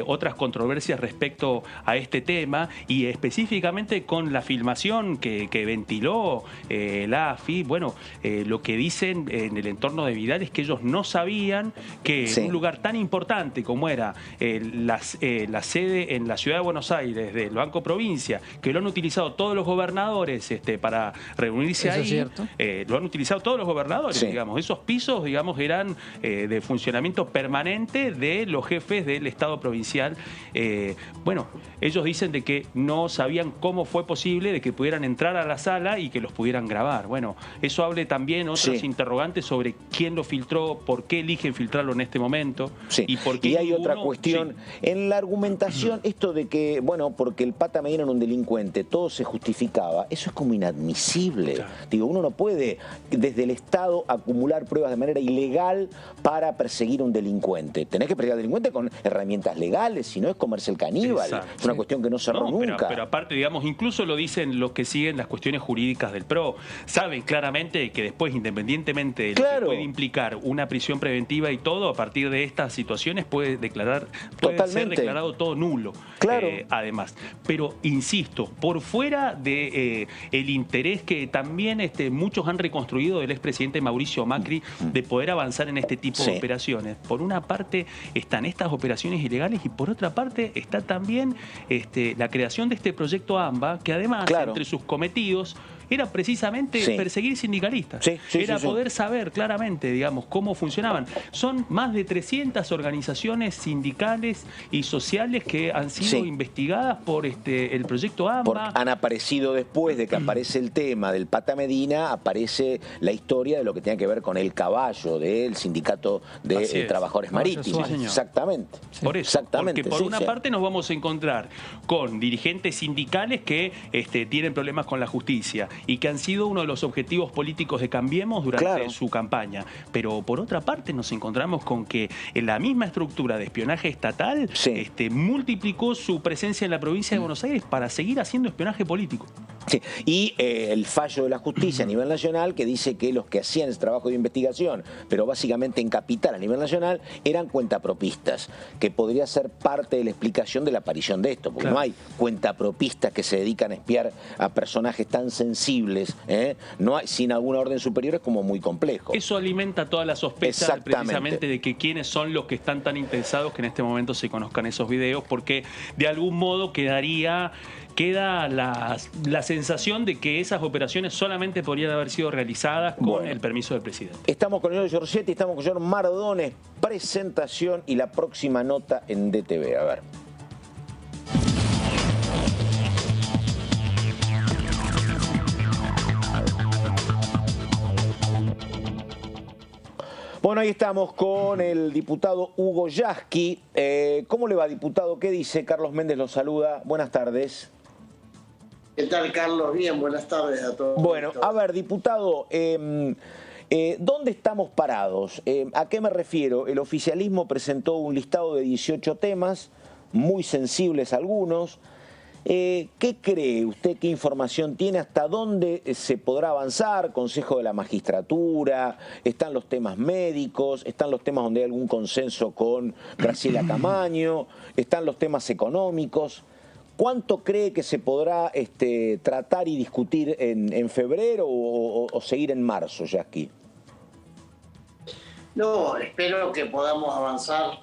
otras controversias respecto a este tema, y específicamente con la filmación que ventiló la AFI. Bueno, lo que dicen en el entorno de Vidal es que ellos no sabían que en un lugar tan importante como era la sede en la ciudad de Buenos Aires del Banco Provincia, que lo han utilizado todos los gobernadores para reunirse ahí, lo han utilizado todos los gobernadores, digamos. Esos pisos, digamos, eran de funcionamiento permanente de los jefes del Estado provincial. Bueno, ellos dicen de que no sabían cómo fue posible de que pudieran entrar a la sala y que los pudieran grabar. Bueno, eso abre también otros interrogantes sobre quién lo filtró, por qué eligen infiltrarlo en este momento. Sí. Y hay otra cuestión. En la argumentación, esto de que, bueno, porque el Pata Medina era un delincuente, todo se justificaba, eso es como inadmisible. Claro. Digo, uno no puede desde el Estado acumular pruebas de manera ilegal para perseguir a un delincuente. Tenés que perseguir al delincuente con herramientas legales, si no es comerse el caníbal. Exacto, es una cuestión que no cerró nunca. Pero aparte, digamos, incluso lo dicen los que siguen las cuestiones jurídicas del PRO. Saben claramente que después, independientemente de lo que puede implicar una prisión preventiva y todo, a partir de estas situaciones puede ser declarado todo nulo. Claro. Además. Pero, insisto, por fuera de el interés que también muchos han reconstruido del expresidente Mauricio Macri de poder avanzar en este tipo de operaciones. Por una parte están estas operaciones ilegales y por otra parte está también la creación de este proyecto AMBA, que además, entre sus cometidos, era precisamente perseguir sindicalistas. Era poder saber claramente, digamos, cómo funcionaban. Son más de 300 organizaciones sindicales y sociales que han sido investigadas por el proyecto AMBA. Han aparecido después de que aparece el tema del Pata Medina, aparece la historia de lo que tiene que ver con el caballo del sindicato de trabajadores marítimos. Exactamente. Por eso, porque por una parte nos vamos a encontrar con dirigentes sindicales que tienen problemas con la justicia y que han sido uno de los objetivos políticos de Cambiemos durante su campaña. Pero por otra parte nos encontramos con que en la misma estructura de espionaje estatal multiplicó su presencia en la provincia de Buenos Aires para seguir haciendo espionaje político. Sí. Y el fallo de la justicia a nivel nacional que dice que los que hacían ese trabajo de investigación, pero básicamente en capital a nivel nacional, eran cuentapropistas, que podría ser parte de la explicación de la aparición de esto, porque no hay cuentapropistas que se dedican a espiar a personajes tan sensibles, no hay, sin alguna orden superior es como muy complejo. Eso alimenta toda la sospecha precisamente de que quiénes son los que están tan interesados que en este momento se conozcan esos videos, porque de algún modo queda la sensación de que esas operaciones solamente podrían haber sido realizadas con el permiso del presidente. Estamos con el señor Giorgetti, estamos con el señor Mardones, presentación y la próxima nota en DTV. A ver. Bueno, ahí estamos con el diputado Hugo Yasky. ¿Cómo le va, diputado? ¿Qué dice? Carlos Méndez lo saluda. Buenas tardes. ¿Qué tal, Carlos? Bien, buenas tardes a todos. Bueno, a ver, diputado, ¿dónde estamos parados? ¿A qué me refiero? El oficialismo presentó un listado de 18 temas, muy sensibles algunos. ¿Qué cree usted? ¿Qué información tiene? ¿Hasta dónde se podrá avanzar? Consejo de la Magistratura, están los temas médicos, están los temas donde hay algún consenso con Graciela Camaño, están los temas económicos. ¿Cuánto cree que se podrá tratar y discutir en febrero o seguir en marzo, Yasky? No, espero que podamos avanzar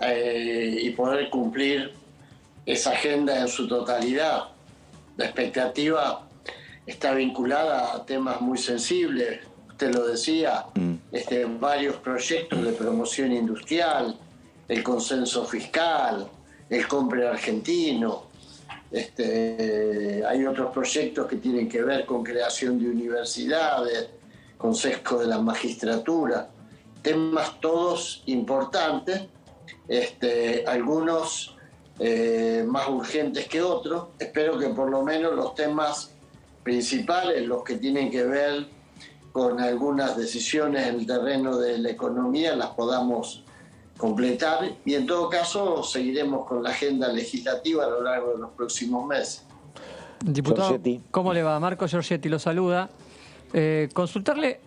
y poder cumplir esa agenda en su totalidad. La expectativa está vinculada a temas muy sensibles, usted lo decía, varios proyectos de promoción industrial, el consenso fiscal, el compre argentino. Hay otros proyectos que tienen que ver con creación de universidades, consejo de la magistratura, temas todos importantes, algunos más urgentes que otros. Espero que por lo menos los temas principales, los que tienen que ver con algunas decisiones en el terreno de la economía, las podamos completar y en todo caso seguiremos con la agenda legislativa a lo largo de los próximos meses. Diputado, Giorgetti. ¿Cómo le va? Marco Giorgetti lo saluda. Consultarle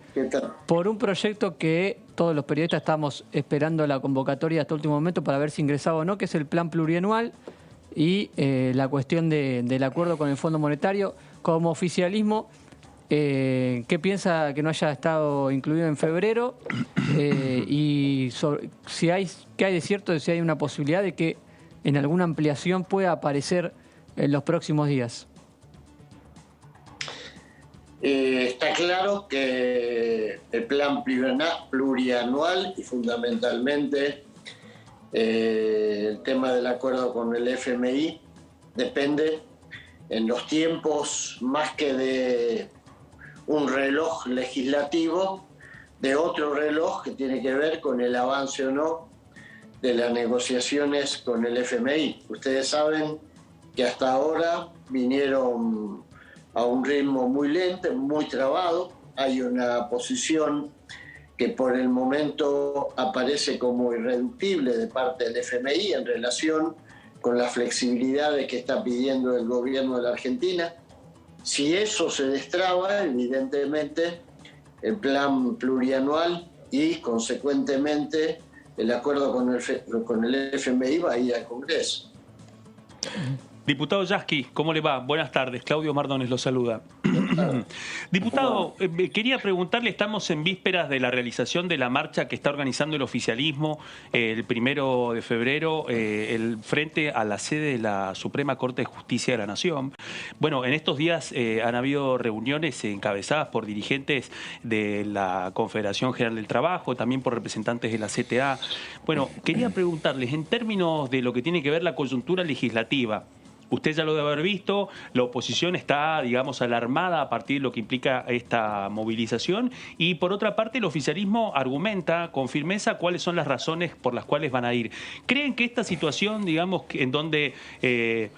por un proyecto que todos los periodistas estamos esperando la convocatoria hasta el último momento para ver si ingresaba o no, que es el plan plurianual y la cuestión del acuerdo con el Fondo Monetario. Como oficialismo, ¿qué piensa que no haya estado incluido en febrero? Y ¿qué hay de cierto, si hay una posibilidad de que en alguna ampliación pueda aparecer en los próximos días? Está claro que el plan plurianual y fundamentalmente el tema del acuerdo con el FMI depende en los tiempos más que de un reloj legislativo de otro reloj que tiene que ver con el avance o no de las negociaciones con el FMI. Ustedes saben que hasta ahora vinieron a un ritmo muy lento, muy trabado. Hay una posición que por el momento aparece como irreductible de parte del FMI en relación con las flexibilidades que está pidiendo el gobierno de la Argentina. Si eso se destraba, evidentemente el plan plurianual y consecuentemente el acuerdo con el FMI va a ir al Congreso. Diputado Yasky, ¿cómo le va? Buenas tardes. Claudio Mardones lo saluda. Diputado, quería preguntarle, estamos en vísperas de la realización de la marcha que está organizando el oficialismo el 1 de febrero frente a la sede de la Suprema Corte de Justicia de la Nación. Bueno, en estos días han habido reuniones encabezadas por dirigentes de la Confederación General del Trabajo, también por representantes de la CTA. Bueno, quería preguntarles, en términos de lo que tiene que ver la coyuntura legislativa, usted ya lo debe haber visto, la oposición está, digamos, alarmada a partir de lo que implica esta movilización y, por otra parte, el oficialismo argumenta con firmeza cuáles son las razones por las cuales van a ir. ¿Creen que esta situación, digamos, en donde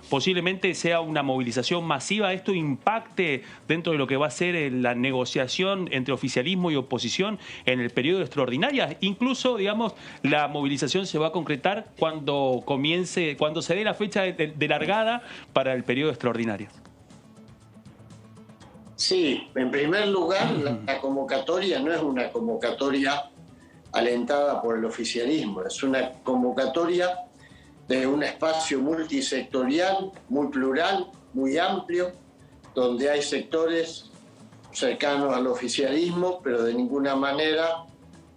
posiblemente sea una movilización masiva, esto impacte dentro de lo que va a ser la negociación entre oficialismo y oposición en el periodo extraordinario? Incluso, digamos, la movilización se va a concretar cuando se dé la fecha de largada para el periodo extraordinario. Sí, en primer lugar, la convocatoria no es una convocatoria alentada por el oficialismo, es una convocatoria de un espacio multisectorial, muy plural, muy amplio, donde hay sectores cercanos al oficialismo, pero de ninguna manera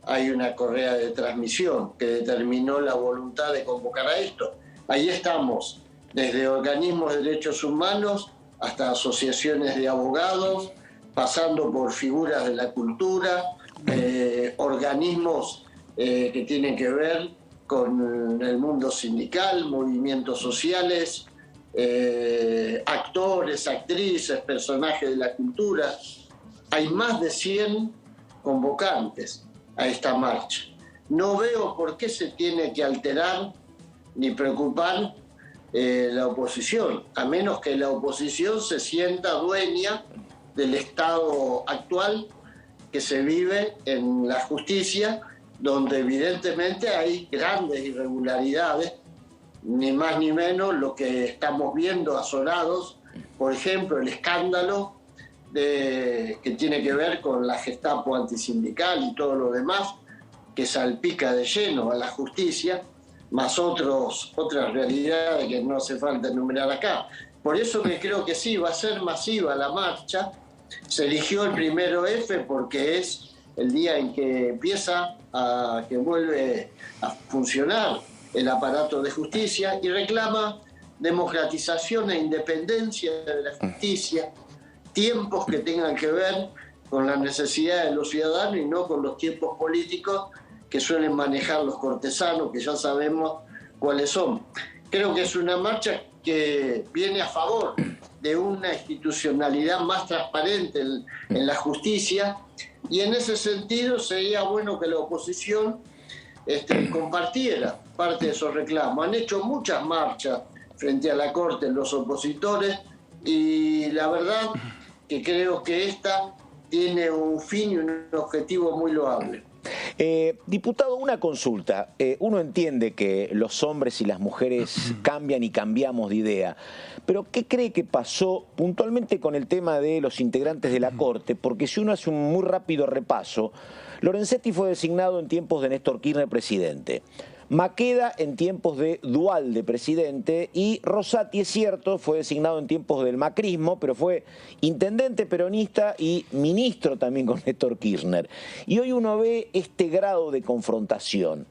hay una correa de transmisión que determinó la voluntad de convocar a esto. Ahí estamos, desde organismos de derechos humanos hasta asociaciones de abogados, pasando por figuras de la cultura, organismos que tienen que ver con el mundo sindical, movimientos sociales, actores, actrices, personajes de la cultura. Hay más de 100 convocantes a esta marcha. No veo por qué se tiene que alterar ni preocupar la oposición, a menos que la oposición se sienta dueña del estado actual que se vive en la justicia, donde evidentemente hay grandes irregularidades, ni más ni menos lo que estamos viendo azorados, por ejemplo, el escándalo que tiene que ver con la Gestapo antisindical y todo lo demás, que salpica de lleno a la justicia, más otras realidades que no hace falta enumerar acá. Por eso que creo que sí, va a ser masiva la marcha. Se eligió el 1F porque es el día en que que vuelve a funcionar el aparato de justicia y reclama democratización e independencia de la justicia, tiempos que tengan que ver con las necesidades de los ciudadanos y no con los tiempos políticos que suelen manejar los cortesanos, que ya sabemos cuáles son. Creo que es una marcha que viene a favor de una institucionalidad más transparente en la justicia, y en ese sentido sería bueno que la oposición compartiera parte de esos reclamos. Han hecho muchas marchas frente a la Corte los opositores y la verdad que creo que esta tiene un fin y un objetivo muy loable. Diputado, una consulta. Uno entiende que los hombres y las mujeres cambian y cambiamos de idea, pero ¿qué cree que pasó puntualmente con el tema de los integrantes de la Corte? Porque si uno hace un muy rápido repaso, Lorenzetti fue designado en tiempos de Néstor Kirchner presidente, Maqueda en tiempos de Duhalde presidente y Rosati, es cierto, fue designado en tiempos del macrismo, pero fue intendente peronista y ministro también con Néstor Kirchner. Y hoy uno ve este grado de confrontación.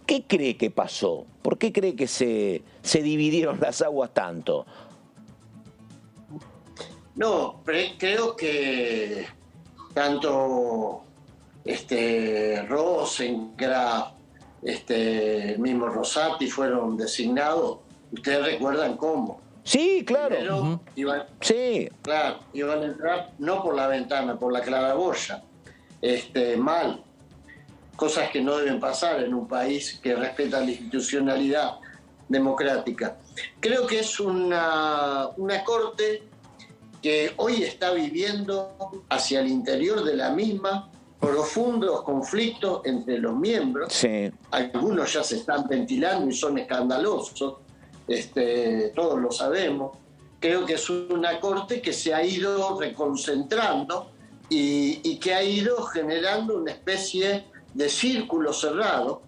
¿Qué cree que pasó? ¿Por qué cree que se dividieron las aguas tanto? No, creo que tanto Rosengraf, mismo Rosati fueron designados. Ustedes recuerdan cómo. Sí, claro. Primero, iban a entrar no por la ventana, por la claraboya. Mal. cosas que no deben pasar en un país que respeta la institucionalidad democrática. Creo que es una Corte que hoy está viviendo hacia el interior de la misma profundos conflictos entre los miembros. Sí. Algunos ya se están ventilando y son escandalosos, todos lo sabemos. Creo que es una Corte que se ha ido reconcentrando y que ha ido generando una especie de círculo cerrado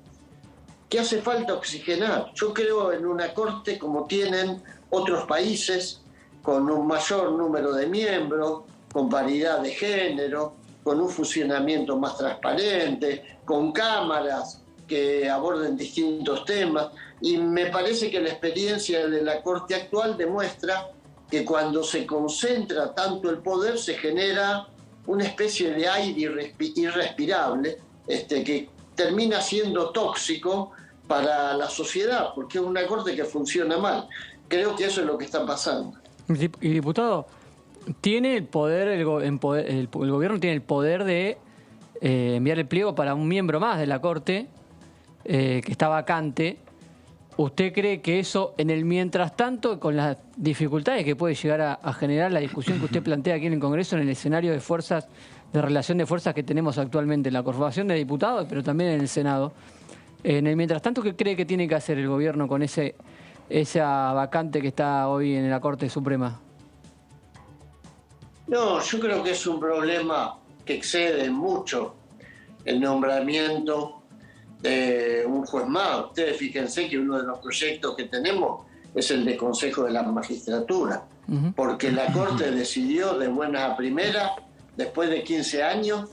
que hace falta oxigenar. Yo creo en una Corte como tienen otros países, con un mayor número de miembros, con paridad de género, con un funcionamiento más transparente, con cámaras que aborden distintos temas. Y me parece que la experiencia de la Corte actual demuestra que cuando se concentra tanto el poder se genera una especie de aire irrespirable que termina siendo tóxico para la sociedad, porque es una Corte que funciona mal. Creo que eso es lo que está pasando. Y diputado, ¿tiene el poder, el gobierno tiene el poder de enviar el pliego para un miembro más de la Corte que está vacante? ¿Usted cree que eso, en el mientras tanto, con las dificultades que puede llegar a generar la discusión que usted plantea aquí en el Congreso, en el escenario de fuerzas, de relación de fuerzas que tenemos actualmente en la Corporación de Diputados, pero también en el Senado, en el mientras tanto, ¿qué cree que tiene que hacer el gobierno con esa vacante que está hoy en la Corte Suprema? No, yo creo que es un problema que excede mucho el nombramiento de un juez más. Ustedes fíjense que uno de los proyectos que tenemos es el de Consejo de la Magistratura, porque la Corte decidió de buenas a primeras, después de 15 años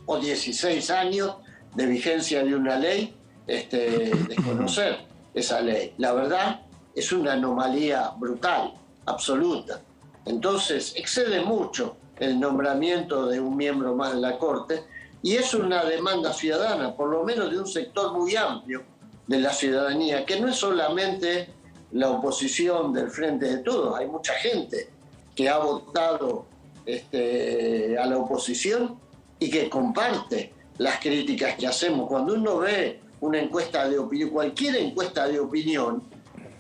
o 16 años de vigencia de una ley, desconocer esa ley. La verdad, es una anomalía brutal, absoluta. Entonces, excede mucho el nombramiento de un miembro más de la Corte y es una demanda ciudadana, por lo menos de un sector muy amplio de la ciudadanía, que no es solamente la oposición del Frente de Todos. Hay mucha gente que ha votado a la oposición y que comparte las críticas que hacemos. Cuando uno ve una encuesta de opinión, cualquier encuesta de opinión,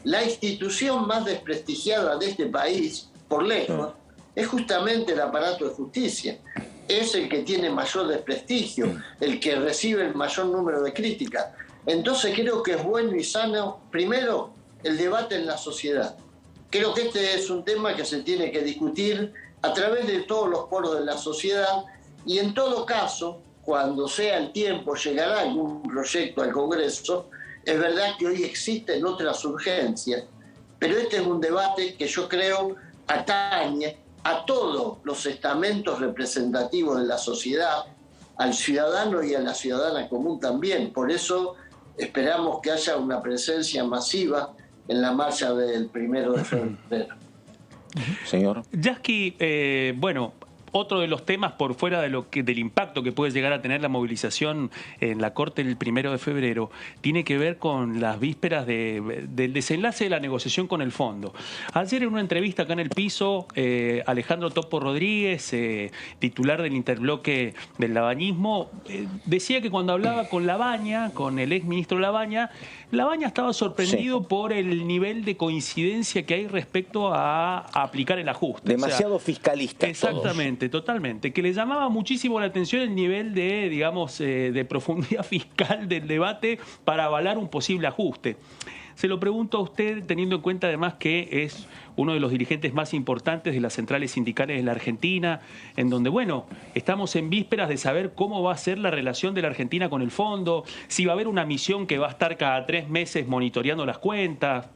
la institución más desprestigiada de este país, por lejos, es justamente el aparato de justicia. Es el que tiene mayor desprestigio, el que recibe el mayor número de críticas. Entonces creo que es bueno y sano, primero, el debate en la sociedad. Creo que este es un tema que se tiene que discutir a través de todos los poros de la sociedad y en todo caso, cuando sea el tiempo, llegará algún proyecto al Congreso. Es verdad que hoy existen otras urgencias, pero este es un debate que yo creo atañe a todos los estamentos representativos de la sociedad, al ciudadano y a la ciudadana común también. Por eso esperamos que haya una presencia masiva en la marcha del 1 de febrero. Señor. Yasky, bueno, otro de los temas por fuera de del impacto que puede llegar a tener la movilización en la Corte el 1 de febrero tiene que ver con las vísperas del desenlace de la negociación con el Fondo. Ayer en una entrevista acá en El Piso, Alejandro Topo Rodríguez, titular del interbloque del Labañismo, decía que cuando hablaba con Labaña, con el exministro Labaña estaba sorprendido por el nivel de coincidencia que hay respecto a aplicar el ajuste. Demasiado fiscalista. Exactamente, totalmente. Que le llamaba muchísimo la atención el nivel de, digamos, de profundidad fiscal del debate para avalar un posible ajuste. Se lo pregunto a usted teniendo en cuenta además que es uno de los dirigentes más importantes de las centrales sindicales de la Argentina, en donde, bueno, estamos en vísperas de saber cómo va a ser la relación de la Argentina con el Fondo, si va a haber una misión que va a estar cada 3 meses monitoreando las cuentas.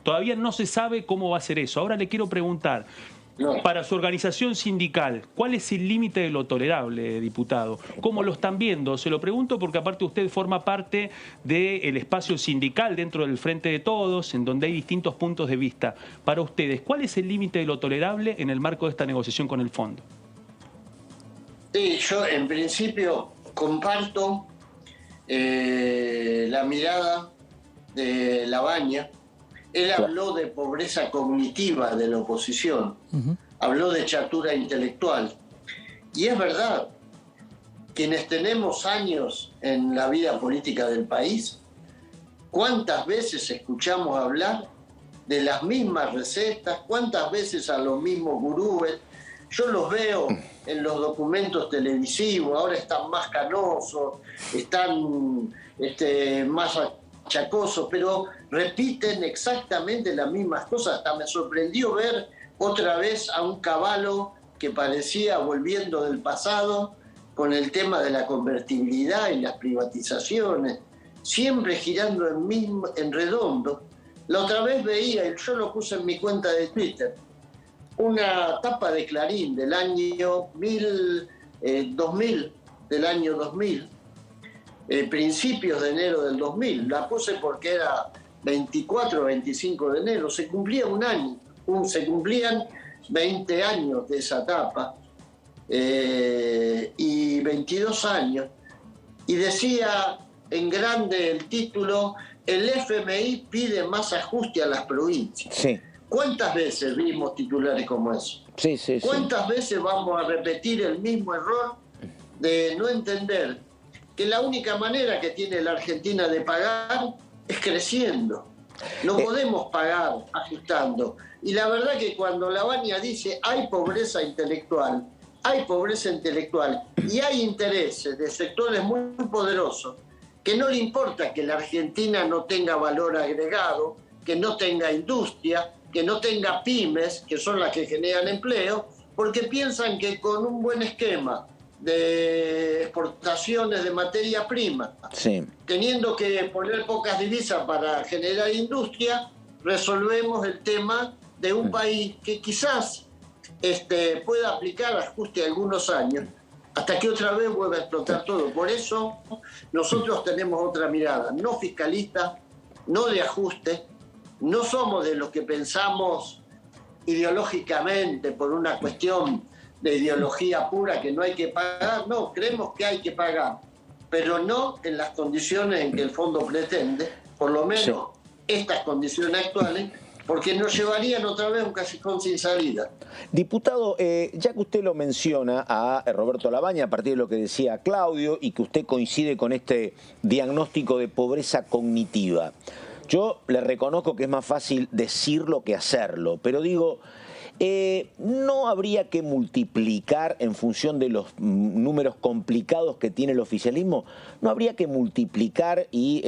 Todavía no se sabe cómo va a ser eso. Ahora le quiero preguntar, para su organización sindical, ¿cuál es el límite de lo tolerable, diputado? ¿Cómo lo están viendo? Se lo pregunto porque aparte usted forma parte del espacio sindical dentro del Frente de Todos, en donde hay distintos puntos de vista. Para ustedes, ¿cuál es el límite de lo tolerable en el marco de esta negociación con el Fondo? Sí, yo en principio comparto la mirada de Labaña. Él habló de pobreza cognitiva de la oposición, habló de chatura intelectual. Y es verdad, quienes tenemos años en la vida política del país, ¿cuántas veces escuchamos hablar de las mismas recetas? ¿Cuántas veces a los mismos gurúes? Yo los veo en los documentos televisivos, ahora están más canosos, están más achacosos, pero repiten exactamente las mismas cosas. Hasta me sorprendió ver otra vez a un Cavallo que parecía volviendo del pasado con el tema de la convertibilidad y las privatizaciones, siempre girando en redondo. La otra vez veía, y yo lo puse en mi cuenta de Twitter, una tapa de Clarín del año 2000, principios de enero del 2000. La puse porque era 24 o 25 de enero, se cumplía un año, se cumplían 20 años de esa tapa y 22 años. Y decía en grande el título: el FMI pide más ajuste a las provincias. Sí. ¿Cuántas veces vimos titulares como eso? Sí, sí, sí. ¿Cuántas veces vamos a repetir el mismo error de no entender que la única manera que tiene la Argentina de pagar es creciendo? No podemos pagar ajustando. Y la verdad que cuando Lavagna dice hay pobreza intelectual y hay intereses de sectores muy poderosos que no le importa que la Argentina no tenga valor agregado, que no tenga industria, que no tenga pymes, que son las que generan empleo, porque piensan que con un buen esquema de exportaciones de materia prima, sí, teniendo que poner pocas divisas para generar industria, resolvemos el tema de un país que quizás pueda aplicar ajuste algunos años, hasta que otra vez vuelva a explotar todo. Por eso nosotros tenemos otra mirada, no fiscalista, no de ajuste. No somos de los que pensamos ideológicamente por una cuestión de ideología pura que no hay que pagar. No, creemos que hay que pagar, pero no en las condiciones en que el fondo pretende, por lo menos estas condiciones actuales, porque nos llevarían otra vez a un callejón sin salida. Diputado, ya que usted lo menciona a Roberto Lavagna, a partir de lo que decía Claudio, y que usted coincide con este diagnóstico de pobreza cognitiva, yo le reconozco que es más fácil decirlo que hacerlo, pero digo, ¿no habría que multiplicar en función de los números complicados que tiene el oficialismo? ¿No habría que multiplicar y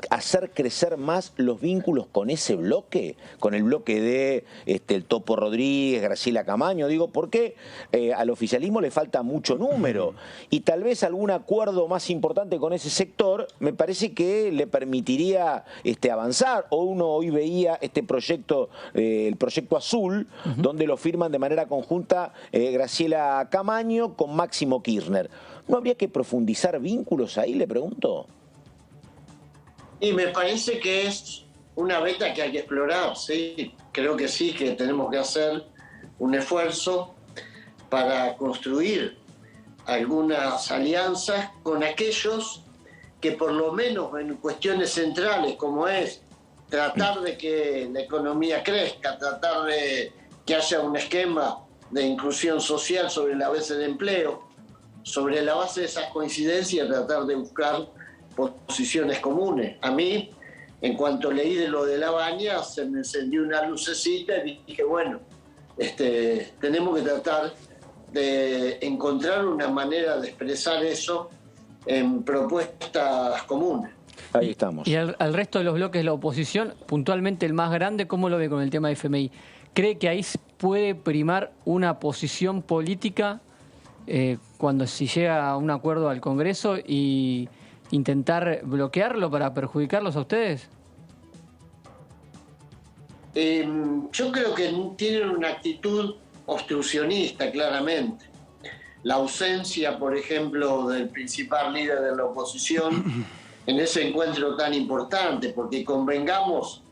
hacer crecer más los vínculos con ese bloque? Con el bloque de el Topo Rodríguez, Graciela Camaño, digo, porque al oficialismo le falta mucho número y tal vez algún acuerdo más importante con ese sector me parece que le permitiría avanzar. O uno hoy veía este proyecto, el proyecto Azul, donde lo firman de manera conjunta Graciela Camaño con Máximo Kirchner. ¿No habría que profundizar vínculos ahí, le pregunto? Y me parece que es una beta que hay que explorar, sí. Creo que sí, que tenemos que hacer un esfuerzo para construir algunas alianzas con aquellos que por lo menos en cuestiones centrales como es tratar de que la economía crezca, tratar de que haya un esquema de inclusión social sobre la base de empleo, sobre la base de esas coincidencias tratar de buscar posiciones comunes. A mí, en cuanto leí de lo de Lavagna, se me encendió una lucecita y dije, bueno, tenemos que tratar de encontrar una manera de expresar eso en propuestas comunes. Ahí estamos. Y al resto de los bloques de la oposición, puntualmente el más grande, ¿cómo lo ve con el tema de FMI? ¿Cree que ahí puede primar una posición política cuando si llega a un acuerdo al Congreso y intentar bloquearlo para perjudicarlos a ustedes? Yo creo que tienen una actitud obstruccionista, claramente. La ausencia, por ejemplo, del principal líder de la oposición en ese encuentro tan importante, porque convengamos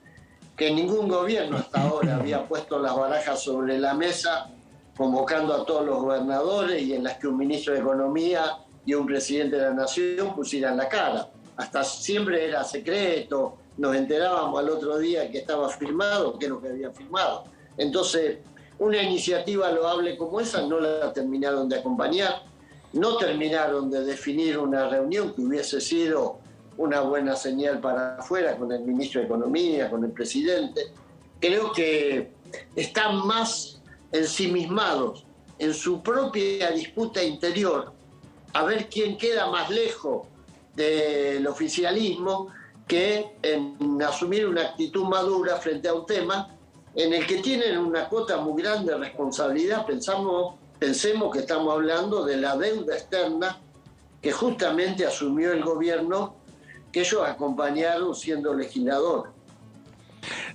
que ningún gobierno hasta ahora había puesto las barajas sobre la mesa convocando a todos los gobernadores y en las que un ministro de Economía y un presidente de la Nación pusieran la cara. Hasta siempre era secreto, nos enterábamos al otro día que estaba firmado, que es lo que había firmado. Entonces, una iniciativa loable como esa no la terminaron de acompañar no terminaron de definir una reunión que hubiese sido una buena señal para afuera con el ministro de Economía, con el presidente. Creo que están más ensimismados en su propia disputa interior, a ver quién queda más lejos del oficialismo, que en asumir una actitud madura frente a un tema en el que tienen una cuota muy grande de responsabilidad. Pensemos que estamos hablando de la deuda externa que justamente asumió el gobierno que ellos acompañaron siendo legislador.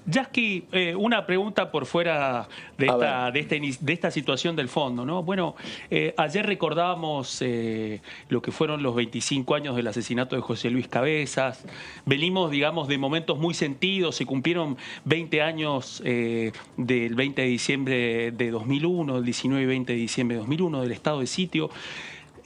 Yasky, una pregunta por fuera de esta situación del fondo, ¿no? Bueno, ayer recordábamos lo que fueron los 25 años del asesinato de José Luis Cabezas. Venimos, digamos, de momentos muy sentidos. Se cumplieron 20 años del 20 de diciembre de 2001, el 19 y 20 de diciembre de 2001, del estado de sitio.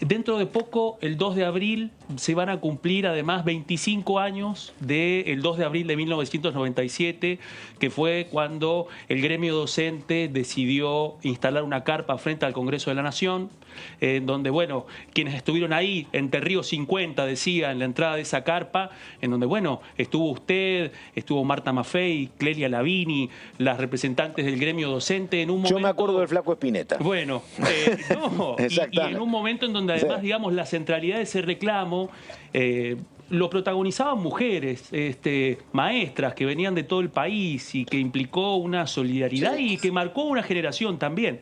Dentro de poco, el 2 de abril, se van a cumplir además 25 años del 2 de abril de 1997, que fue cuando el gremio docente decidió instalar una carpa frente al Congreso de la Nación, en donde, bueno, quienes estuvieron ahí, entre Río 50, decía, en la entrada de esa carpa, en donde, bueno, estuvo usted, estuvo Marta Maffei, Clelia Lavini, las representantes del gremio docente, en un momento... Yo me acuerdo del Flaco Spinetta. Bueno, no, y en un momento en donde además, digamos, la centralidad de ese reclamo lo protagonizaban mujeres, maestras que venían de todo el país y que implicó una solidaridad y que marcó una generación también.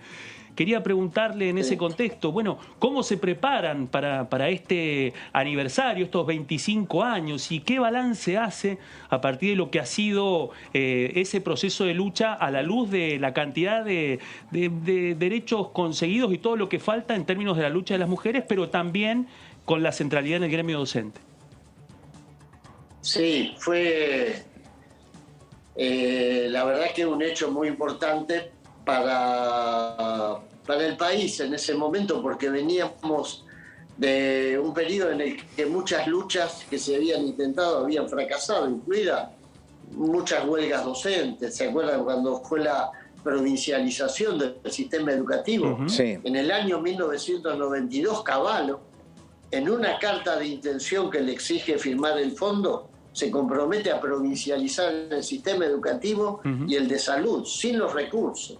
Quería preguntarle en ese contexto, bueno, ¿cómo se preparan para este aniversario, estos 25 años, y qué balance hace a partir de lo que ha sido ese proceso de lucha a la luz de la cantidad de derechos conseguidos y todo lo que falta en términos de la lucha de las mujeres, pero también con la centralidad en el gremio docente? Sí, fue la verdad que un hecho muy importante para el país en ese momento, porque veníamos de un periodo en el que muchas luchas que se habían intentado habían fracasado, incluidas muchas huelgas docentes. ¿Se acuerdan cuando fue la provincialización del sistema educativo? Sí. En el año 1992, Cavallo, en una carta de intención que le exige firmar el fondo, se compromete a provincializar el sistema educativo y el de salud, sin los recursos.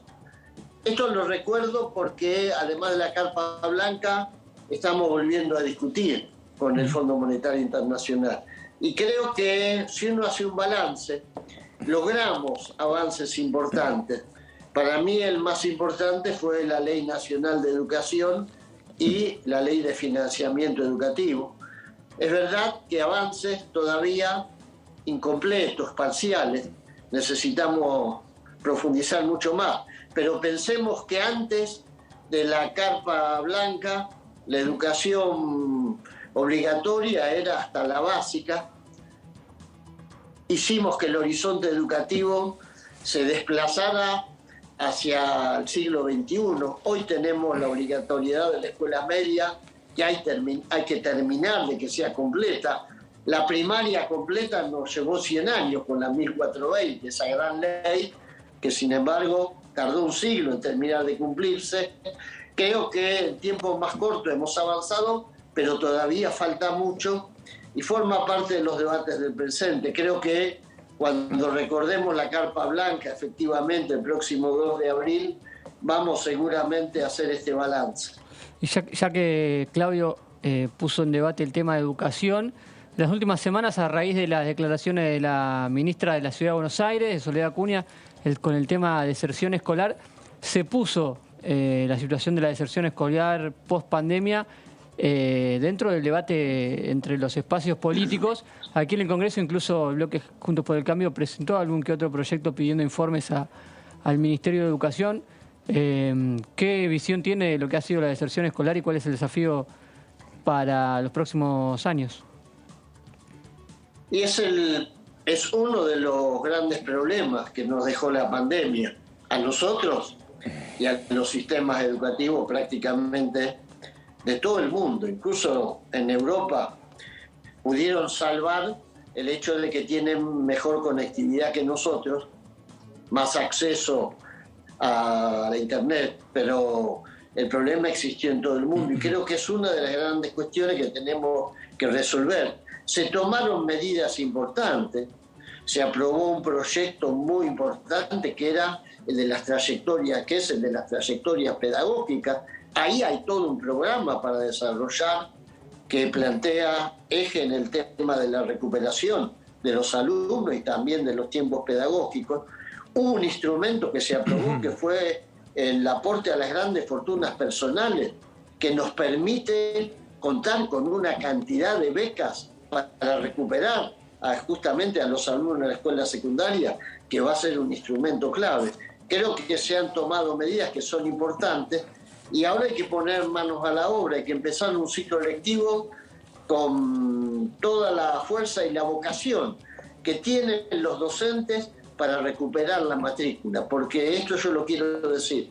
Esto lo recuerdo porque, además de la Carpa Blanca, estamos volviendo a discutir con el Fondo Monetario Internacional. Y creo que, si uno hace un balance, logramos avances importantes. Para mí el más importante fue la Ley Nacional de Educación y la Ley de Financiamiento Educativo. Es verdad que avances todavía incompletos, parciales, necesitamos profundizar mucho más, pero pensemos que antes de la Carpa Blanca, la educación obligatoria era hasta la básica. Hicimos que el horizonte educativo se desplazara hacia el siglo XXI. Hoy tenemos la obligatoriedad de la escuela media, que hay que terminar de que sea completa. La primaria completa nos llevó 100 años con la 1420, esa gran ley que sin embargo tardó un siglo en terminar de cumplirse. Creo que en tiempos más cortos hemos avanzado, pero todavía falta mucho y forma parte de los debates del presente. Creo que cuando recordemos la Carpa Blanca, efectivamente, el próximo 2 de abril, vamos seguramente a hacer este balance. Y ya que Claudio puso en debate el tema de educación, las últimas semanas, a raíz de las declaraciones de la ministra de la Ciudad de Buenos Aires, de Soledad Acuña, con el tema de deserción escolar, se puso la situación de la deserción escolar post-pandemia dentro del debate entre los espacios políticos. Aquí en el Congreso, incluso el bloque Juntos por el Cambio presentó algún que otro proyecto pidiendo informes al Ministerio de Educación. ¿Qué visión tiene de lo que ha sido la deserción escolar y cuál es el desafío para los próximos años? Y es uno de los grandes problemas que nos dejó la pandemia a nosotros y a los sistemas educativos prácticamente de todo el mundo. Incluso en Europa pudieron salvar el hecho de que tienen mejor conectividad que nosotros, más acceso a la internet, pero el problema existió en todo el mundo y creo que es una de las grandes cuestiones que tenemos que resolver. Se tomaron medidas importantes, se aprobó un proyecto muy importante que era el de las trayectorias, que es el de las trayectorias pedagógicas. Ahí hay todo un programa para desarrollar que plantea eje en el tema de la recuperación de los alumnos y también de los tiempos pedagógicos. Hubo un instrumento que se aprobó que fue el aporte a las grandes fortunas personales, que nos permite contar con una cantidad de becas para recuperar justamente a los alumnos de la escuela secundaria, que va a ser un instrumento clave. Creo que se han tomado medidas que son importantes y ahora hay que poner manos a la obra, hay que empezar un ciclo lectivo con toda la fuerza y la vocación que tienen los docentes para recuperar la matrícula, porque esto yo lo quiero decir.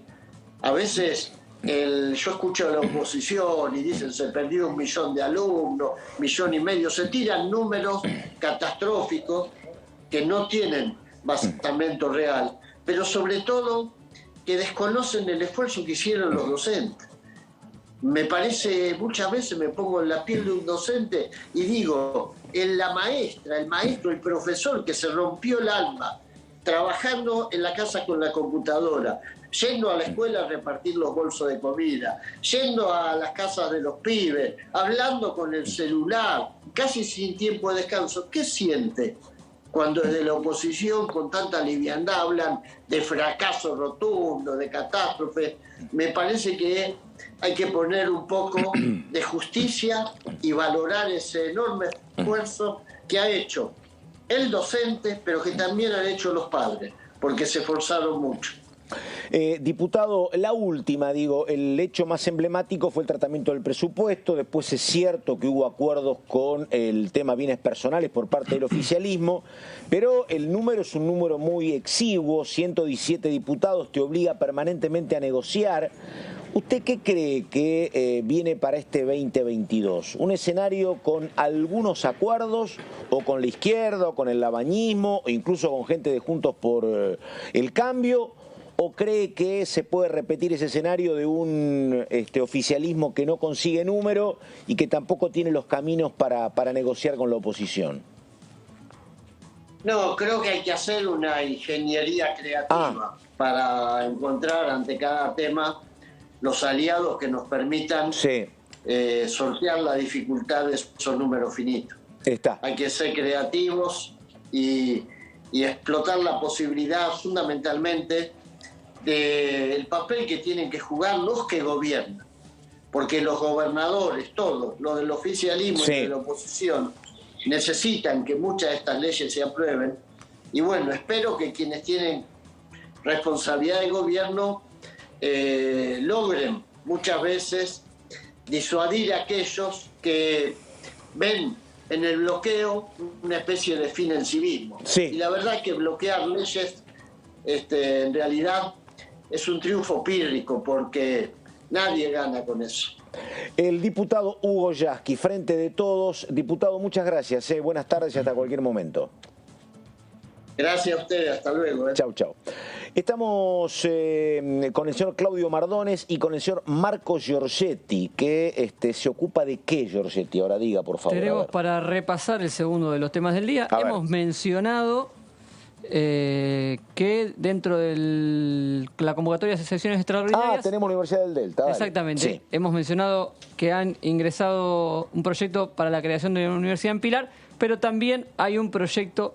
A veces yo escucho a la oposición y dicen se perdió 1 millón de alumnos, 1,5 millones, se tiran números catastróficos que no tienen basamento real, pero sobre todo que desconocen el esfuerzo que hicieron los docentes. Me parece, muchas veces me pongo en la piel de un docente y digo, la maestra, el maestro, el profesor que se rompió el alma trabajando en la casa con la computadora, yendo a la escuela a repartir los bolsos de comida, yendo a las casas de los pibes, hablando con el celular, casi sin tiempo de descanso. ¿Qué siente cuando desde la oposición con tanta liviandad hablan de fracaso rotundo, de catástrofe? Me parece que hay que poner un poco de justicia y valorar ese enorme esfuerzo que ha hecho el docente, pero que también han hecho los padres, porque se esforzaron mucho. Diputado, la última, el hecho más emblemático fue el tratamiento del presupuesto. Después es cierto que hubo acuerdos con el tema bienes personales por parte del oficialismo, pero el número es un número muy exiguo, 117 diputados, te obliga permanentemente a negociar. ¿Usted qué cree que viene para este 2022? ¿Un escenario con algunos acuerdos, o con la izquierda, o con el labañismo, o incluso con gente de Juntos por el Cambio? ¿O cree que se puede repetir ese escenario de un oficialismo que no consigue número y que tampoco tiene los caminos para negociar con la oposición? No, creo que hay que hacer una ingeniería creativa para encontrar ante cada tema los aliados que nos permitan sortear la dificultad de esos números finitos. Hay que ser creativos y explotar la posibilidad fundamentalmente del papel que tienen que jugar los que gobiernan, porque los gobernadores, todos, los del oficialismo y de la oposición, necesitan que muchas de estas leyes se aprueben. Y bueno, espero que quienes tienen responsabilidad de gobierno logren muchas veces disuadir a aquellos que ven en el bloqueo una especie de fin en sí mismo. Y la verdad es que bloquear leyes en realidad es un triunfo pírrico, porque nadie gana con eso. El diputado Hugo Yasky, Frente de Todos. Diputado, muchas gracias. Buenas tardes y hasta cualquier momento. Gracias a ustedes, hasta luego. Chau, chau. Estamos con el señor Claudio Mardones y con el señor Marco Giorgetti, que se ocupa de qué, Giorgetti. Ahora diga, por favor. Tenemos para repasar el segundo de los temas del día. Hemos mencionado que dentro de la convocatoria de sesiones extraordinarias... tenemos la Universidad del Delta. Dale. Exactamente. Sí. Hemos mencionado que han ingresado un proyecto para la creación de una universidad en Pilar, pero también hay un proyecto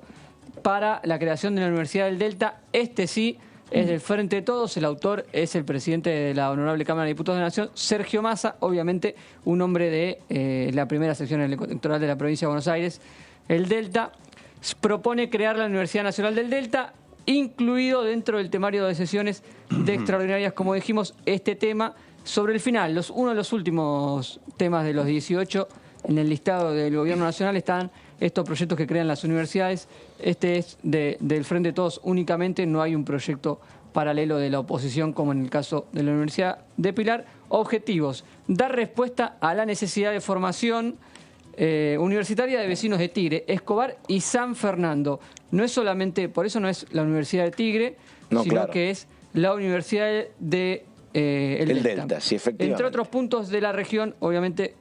para la creación de la Universidad del Delta. Este sí es del Frente de Todos. El autor es el presidente de la Honorable Cámara de Diputados de la Nación, Sergio Massa, obviamente un hombre de la primera sección electoral de la provincia de Buenos Aires. El Delta propone crear la Universidad Nacional del Delta, incluido dentro del temario de sesiones de extraordinarias, como dijimos, este tema sobre el final. Uno de los últimos temas de los 18 en el listado del Gobierno Nacional están estos proyectos que crean las universidades. Este es del Frente de Todos únicamente, no hay un proyecto paralelo de la oposición como en el caso de la Universidad de Pilar. Objetivos: dar respuesta a la necesidad de formación universitaria de vecinos de Tigre, Escobar y San Fernando. No es solamente, por eso no es la Universidad de Tigre, sino que es la Universidad de el Delta, sí, efectivamente. Entre otros puntos de la región, obviamente,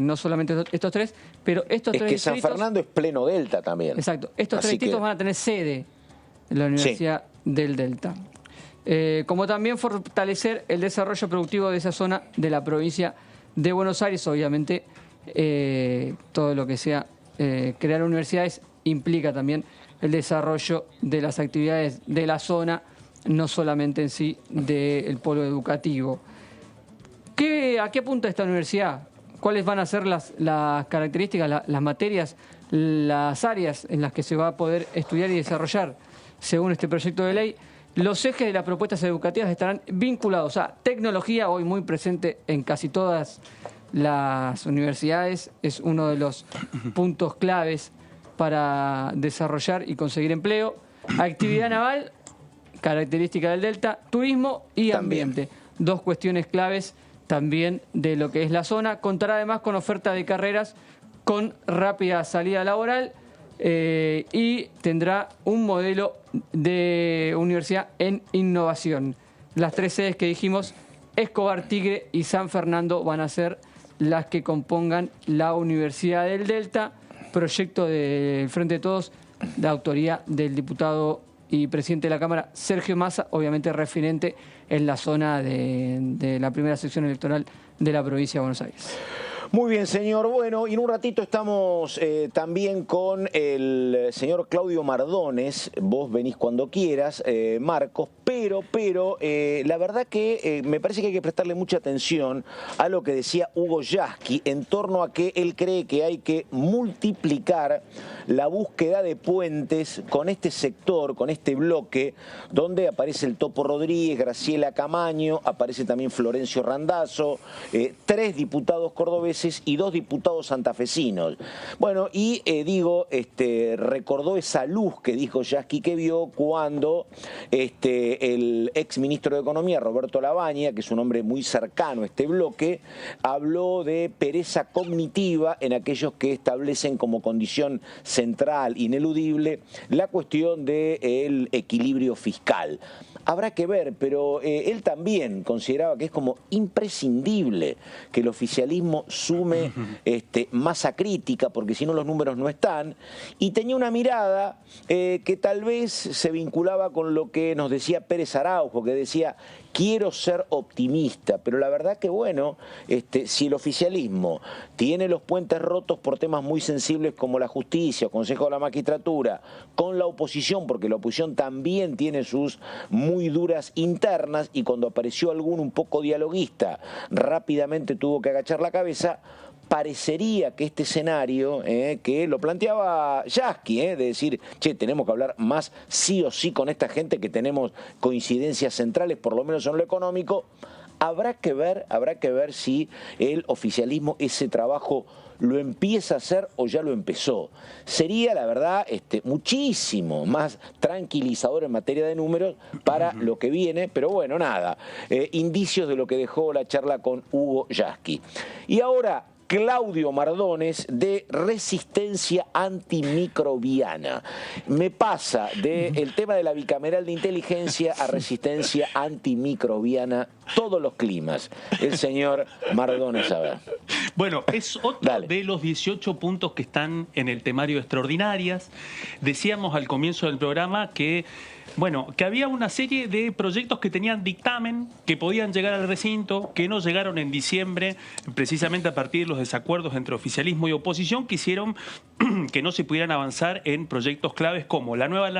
no solamente estos tres, pero estos tres distritos... Es que San Fernando es pleno Delta también. Exacto. Estos tres distritos van a tener sede en la Universidad del Delta. Como también fortalecer el desarrollo productivo de esa zona de la provincia de Buenos Aires. Obviamente, todo lo que sea crear universidades implica también el desarrollo de las actividades de la zona, no solamente en sí del polo educativo. ¿A qué apunta esta universidad? ¿Cuáles van a ser las características, las materias, las áreas en las que se va a poder estudiar y desarrollar según este proyecto de ley? Los ejes de las propuestas educativas estarán vinculados a tecnología, hoy muy presente en casi todas las universidades, es uno de los puntos claves para desarrollar y conseguir empleo, actividad naval, característica del Delta, turismo y ambiente. Dos cuestiones claves también de lo que es la zona. Contará además con oferta de carreras con rápida salida laboral y tendrá un modelo de universidad en innovación. Las tres sedes que dijimos, Escobar, Tigre y San Fernando, van a ser las que compongan la Universidad del Delta, proyecto del Frente de Todos, de autoría del diputado y presidente de la Cámara, Sergio Massa, obviamente referente en la zona de la primera sección electoral de la provincia de Buenos Aires. Muy bien, señor. Bueno, y en un ratito estamos también con el señor Claudio Mardones. Vos venís cuando quieras, Marcos, pero la verdad que me parece que hay que prestarle mucha atención a lo que decía Hugo Yasky en torno a que él cree que hay que multiplicar la búsqueda de puentes con este sector, con este bloque, donde aparece el Topo Rodríguez, Graciela Camaño, aparece también Florencio Randazzo, 3 diputados cordobeses y 2 diputados santafesinos. Bueno, y recordó esa luz que dijo Yasky que vio cuando el ex ministro de Economía, Roberto Labaña, que es un hombre muy cercano a este bloque, habló de pereza cognitiva en aquellos que establecen como condición central, ineludible, la cuestión del equilibrio fiscal. Habrá que ver, pero él también consideraba que es como imprescindible que el oficialismo sume masa crítica, porque si no los números no están, y tenía una mirada que tal vez se vinculaba con lo que nos decía Pérez Araujo, que decía, quiero ser optimista, pero la verdad que bueno, si el oficialismo tiene los puentes rotos por temas muy sensibles como la justicia, Consejo de la Magistratura, con la oposición, porque la oposición también tiene sus muy duras internas, y cuando apareció alguno un poco dialoguista, rápidamente tuvo que agachar la cabeza. Parecería que este escenario, que lo planteaba Yasky, de decir, che, tenemos que hablar más sí o sí con esta gente, que tenemos coincidencias centrales, por lo menos en lo económico. Habrá que ver si el oficialismo ese trabajo lo empieza a hacer o ya lo empezó. Sería, la verdad, muchísimo más tranquilizador en materia de números para lo que viene, pero bueno, nada. Indicios de lo que dejó la charla con Hugo Yasky. Y ahora, Claudio Mardones, de Resistencia Antimicrobiana. Me pasa del tema de la bicameral de inteligencia a Resistencia Antimicrobiana, todos los climas. El señor Mardones, a ver. Bueno, es otro de los 18 puntos que están en el temario de extraordinarias. Decíamos al comienzo del programa que había una serie de proyectos que tenían dictamen, que podían llegar al recinto, que no llegaron en diciembre, precisamente a partir de los desacuerdos entre oficialismo y oposición, que hicieron que no se pudieran avanzar en proyectos claves como la nueva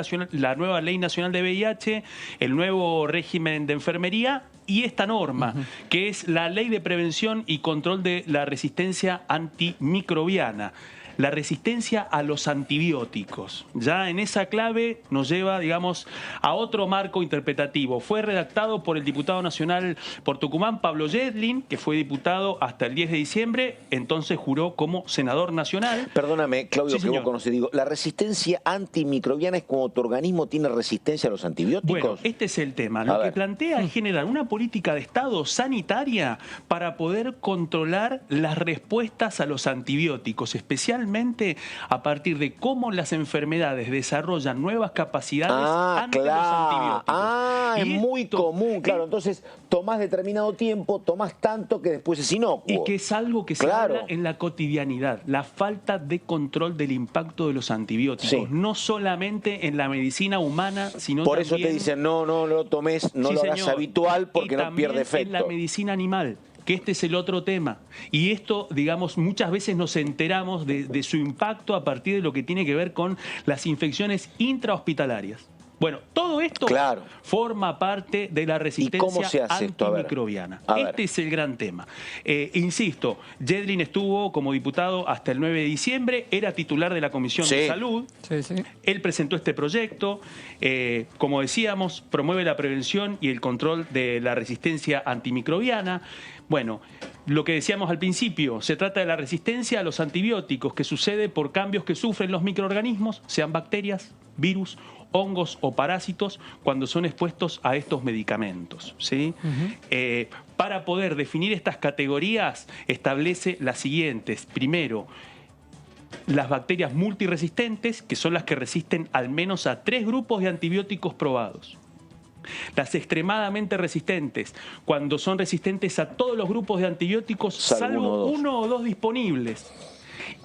Ley Nacional de VIH, el nuevo régimen de enfermería y esta norma, que es la Ley de Prevención y Control de la Resistencia Antimicrobiana. La resistencia a los antibióticos. Ya en esa clave nos lleva, digamos, a otro marco interpretativo. Fue redactado por el diputado nacional por Tucumán, Pablo Yedlin, que fue diputado hasta el 10 de diciembre, entonces juró como senador nacional. Perdóname, Claudio, sí, que vos conoces, digo, ¿la resistencia antimicrobiana es como tu organismo tiene resistencia a los antibióticos? Bueno, este es el tema. Lo que plantea es generar una política de Estado sanitaria para poder controlar las respuestas a los antibióticos, especialmente puntualmente a partir de cómo las enfermedades desarrollan nuevas capacidades ante los antibióticos. Es muy común, claro. Entonces, tomás determinado tiempo, tomás tanto que después es inocuo. Y que es algo que se habla en la cotidianidad, la falta de control del impacto de los antibióticos, no solamente en la medicina humana, sino por también... eso te dicen, no lo tomes, no lo hagas habitual porque no pierde efecto. En la medicina animal, que este es el otro tema. Y esto, digamos, muchas veces nos enteramos de su impacto a partir de lo que tiene que ver con las infecciones intrahospitalarias. Bueno, todo esto forma parte de la resistencia antimicrobiana. Este es el gran tema. Insisto, Yedlin estuvo como diputado hasta el 9 de diciembre, era titular de la Comisión de Salud. Él presentó este proyecto. Como decíamos, promueve la prevención y el control de la resistencia antimicrobiana. Bueno, lo que decíamos al principio, se trata de la resistencia a los antibióticos que sucede por cambios que sufren los microorganismos, sean bacterias, virus, hongos o parásitos, cuando son expuestos a estos medicamentos, ¿sí? Para poder definir estas categorías, establece las siguientes. Primero, las bacterias multiresistentes, que son las que resisten al menos a 3 grupos de antibióticos probados. Las extremadamente resistentes, cuando son resistentes a todos los grupos de antibióticos, salvo 1 o 2 disponibles.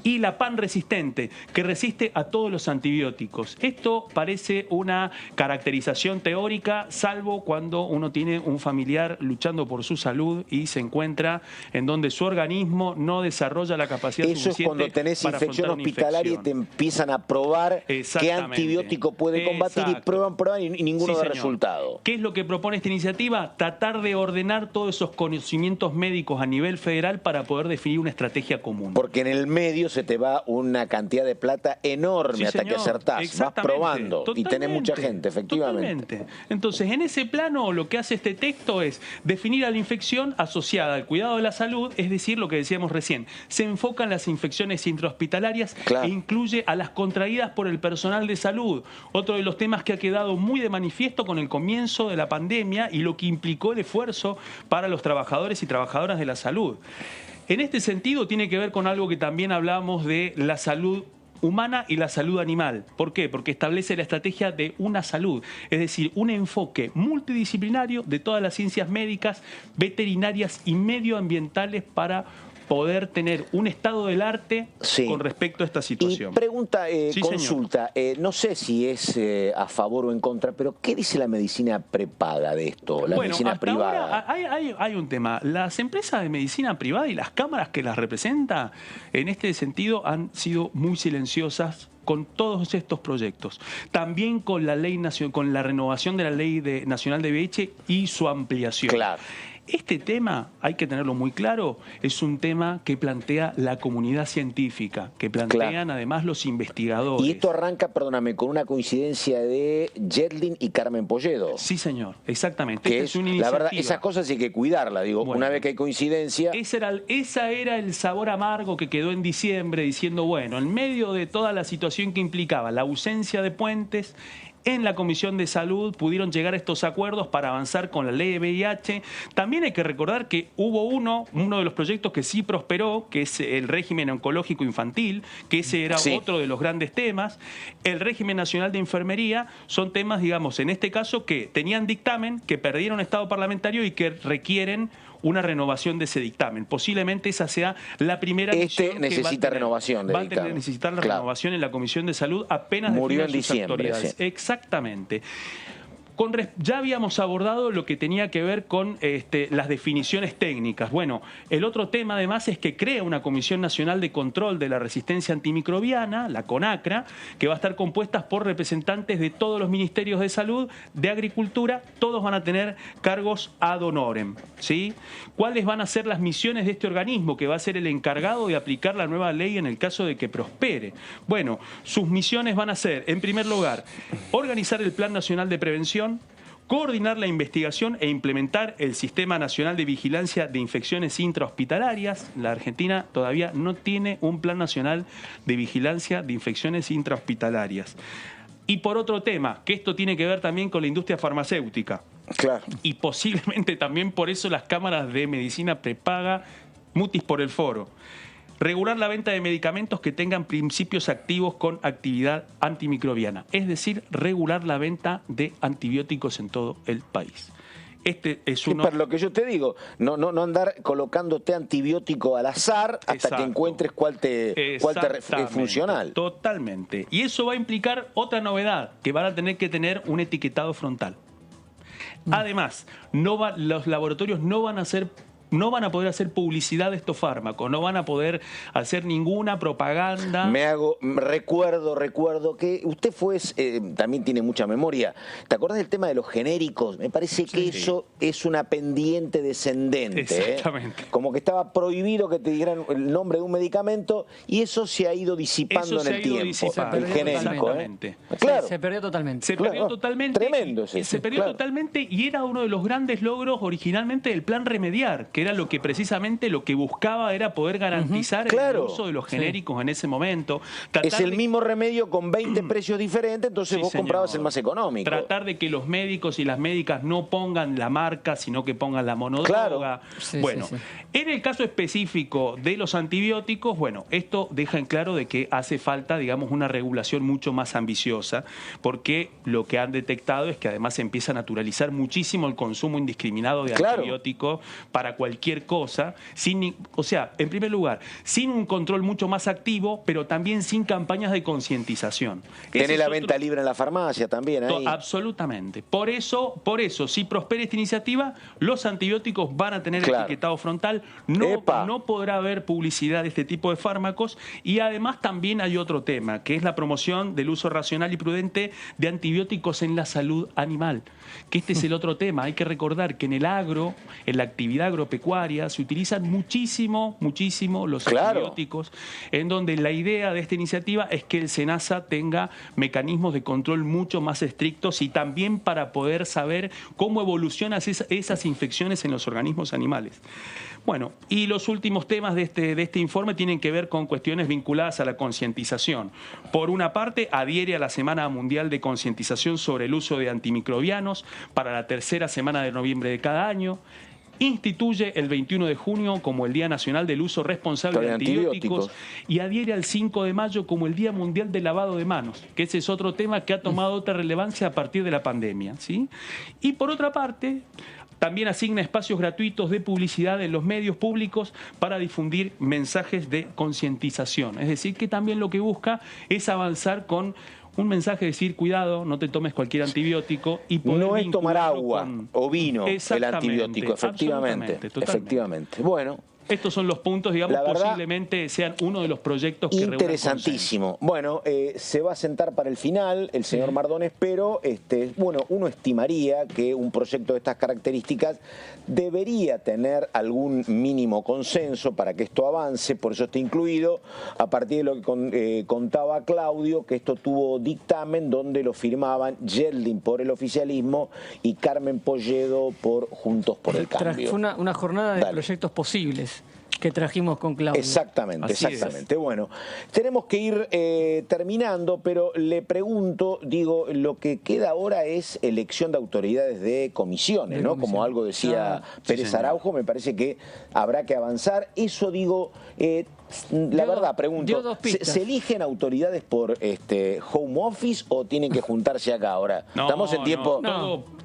Y la panresistente, que resiste a todos los antibióticos. Esto parece una caracterización teórica, salvo cuando uno tiene un familiar luchando por su salud y se encuentra en donde su organismo no desarrolla la capacidad suficiente. Eso es cuando tenés infección hospitalaria y te empiezan a probar qué antibiótico puede combatir y prueban y ninguno da resultado. ¿Qué es lo que propone esta iniciativa? Tratar de ordenar todos esos conocimientos médicos a nivel federal para poder definir una estrategia común. Porque en el medio se te va una cantidad de plata enorme hasta que acertás. Vas probando y tenés mucha gente, efectivamente. Entonces, en ese plano, lo que hace este texto es definir a la infección asociada al cuidado de la salud, es decir, lo que decíamos recién. Se enfocan las infecciones intrahospitalarias e incluye a las contraídas por el personal de salud. Otro de los temas que ha quedado muy de manifiesto con el comienzo de la pandemia y lo que implicó el esfuerzo para los trabajadores y trabajadoras de la salud. En este sentido tiene que ver con algo que también hablamos de la salud humana y la salud animal. ¿Por qué? Porque establece la estrategia de una salud, es decir, un enfoque multidisciplinario de todas las ciencias médicas, veterinarias y medioambientales para poder tener un estado del arte con respecto a esta situación. Y pregunta, consulta, no sé si es a favor o en contra, pero ¿qué dice la medicina prepaga de esto, la medicina privada? Ahora hay un tema. Las empresas de medicina privada y las cámaras que las representan, en este sentido, han sido muy silenciosas con todos estos proyectos. También con la ley con la renovación de la ley nacional de VIH y su ampliación. Claro. Este tema, hay que tenerlo muy claro, es un tema que plantea la comunidad científica, que plantean además los investigadores. Y esto arranca, perdóname, con una coincidencia de Yedlin y Carmen Polledo. Sí, señor, exactamente. Que es una iniciativa. La verdad, esas cosas hay que cuidarlas, digo, una vez que hay coincidencia. Esa era el sabor amargo que quedó en diciembre, diciendo, bueno, en medio de toda la situación que implicaba la ausencia de puentes, en la Comisión de Salud pudieron llegar a estos acuerdos para avanzar con la ley de VIH. También hay que recordar que hubo uno de los proyectos que sí prosperó, que es el régimen oncológico infantil, que ese era otro de los grandes temas. El régimen nacional de enfermería son temas, digamos, en este caso, que tenían dictamen, que perdieron estado parlamentario y que requieren una renovación de ese dictamen. Posiblemente esa sea la primera misión necesita renovación de dictamen. Va a necesitar la renovación en la Comisión de Salud apenas murió en sus diciembre. Autoridades. Exactamente. Ya habíamos abordado lo que tenía que ver con las definiciones técnicas. Bueno, el otro tema además es que crea una Comisión Nacional de Control de la Resistencia Antimicrobiana, la CONACRA, que va a estar compuesta por representantes de todos los ministerios de salud, de agricultura, todos van a tener cargos ad honorem, ¿sí? ¿Cuáles van a ser las misiones de este organismo que va a ser el encargado de aplicar la nueva ley en el caso de que prospere? Bueno, sus misiones van a ser, en primer lugar, organizar el Plan Nacional de Prevención, coordinar la investigación e implementar el Sistema Nacional de Vigilancia de Infecciones Intrahospitalarias. La Argentina todavía no tiene un Plan Nacional de Vigilancia de Infecciones Intrahospitalarias. Y por otro tema, que esto tiene que ver también con la industria farmacéutica. Claro. Y posiblemente también por eso las cámaras de medicina prepaga mutis por el foro. regular la venta de medicamentos que tengan principios activos con actividad antimicrobiana, es decir, regular la venta de antibióticos en todo el país. Este es uno... Para lo que yo te digo, no andar colocándote antibiótico al azar hasta que encuentres cuál te es funcional. Totalmente. Y eso va a implicar otra novedad, que van a tener que tener un etiquetado frontal. Además, los laboratorios no van a poder hacer publicidad de estos fármacos, no van a poder hacer ninguna propaganda. Recuerdo que usted también tiene mucha memoria. ¿Te acordás del tema de los genéricos? Me parece que eso es una pendiente descendente. Exactamente. Como que estaba prohibido que te dijeran el nombre de un medicamento y eso se ha ido disipando en el tiempo. El genérico. Claro. Se perdió totalmente. Se perdió totalmente. Tremendo. Se perdió totalmente y era uno de los grandes logros originalmente del plan Remediar, que era lo que precisamente lo que buscaba era poder garantizar el uso de los genéricos en ese momento. Es el mismo remedio con 20 precios diferentes, entonces vos comprabas el más económico. Tratar de que los médicos y las médicas no pongan la marca, sino que pongan la monodroga. En el caso específico de los antibióticos, bueno, esto deja en claro de que hace falta, digamos, una regulación mucho más ambiciosa, porque lo que han detectado es que además se empieza a naturalizar muchísimo el consumo indiscriminado de antibióticos para cualquier cosa, en primer lugar, sin un control mucho más activo, pero también sin campañas de concientización. Tenés la venta libre en la farmacia también ahí. Absolutamente. Por eso, si prospera esta iniciativa, los antibióticos van a tener etiquetado frontal, no podrá haber publicidad de este tipo de fármacos y además también hay otro tema, que es la promoción del uso racional y prudente de antibióticos en la salud animal, que este es el otro tema. Hay que recordar que en el agro, en la actividad agropecuaria, se utilizan muchísimo los antibióticos, en donde la idea de esta iniciativa es que el SENASA tenga mecanismos de control mucho más estrictos y también para poder saber cómo evolucionan esas infecciones en los organismos animales. Bueno, y los últimos temas de este informe tienen que ver con cuestiones vinculadas a la concientización. Por una parte, adhiere a la Semana Mundial de Concientización sobre el uso de antimicrobianos para la tercera semana de noviembre de cada año. Instituye el 21 de junio como el Día Nacional del Uso Responsable de Antibióticos y adhiere al 5 de mayo como el Día Mundial del Lavado de Manos, que ese es otro tema que ha tomado otra relevancia a partir de la pandemia, ¿sí? Y por otra parte, también asigna espacios gratuitos de publicidad en los medios públicos para difundir mensajes de concientización. Es decir, que también lo que busca es avanzar con un mensaje de decir, cuidado, no te tomes cualquier antibiótico. Y no es tomar agua o vino el antibiótico, efectivamente. Bueno. Estos son los puntos, digamos, posiblemente sean uno de los proyectos que interesantísimo. Bueno, se va a sentar para el final el señor Mardones, pero uno estimaría que un proyecto de estas características debería tener algún mínimo consenso para que esto avance, por eso está incluido, a partir de lo que contaba Claudio, que esto tuvo dictamen donde lo firmaban Yeldin por el oficialismo y Carmen Polledo por Juntos por el Cambio. Fue una jornada de proyectos posibles que trajimos con Claudio. Exactamente. Bueno, tenemos que ir terminando, pero le pregunto, lo que queda ahora es elección de autoridades de comisiones, ¿no? Como algo decía Pérez Araujo, me parece que habrá que avanzar. Eso la verdad, pregunto, ¿se eligen autoridades por home office o tienen que juntarse acá ahora? Estamos en tiempo...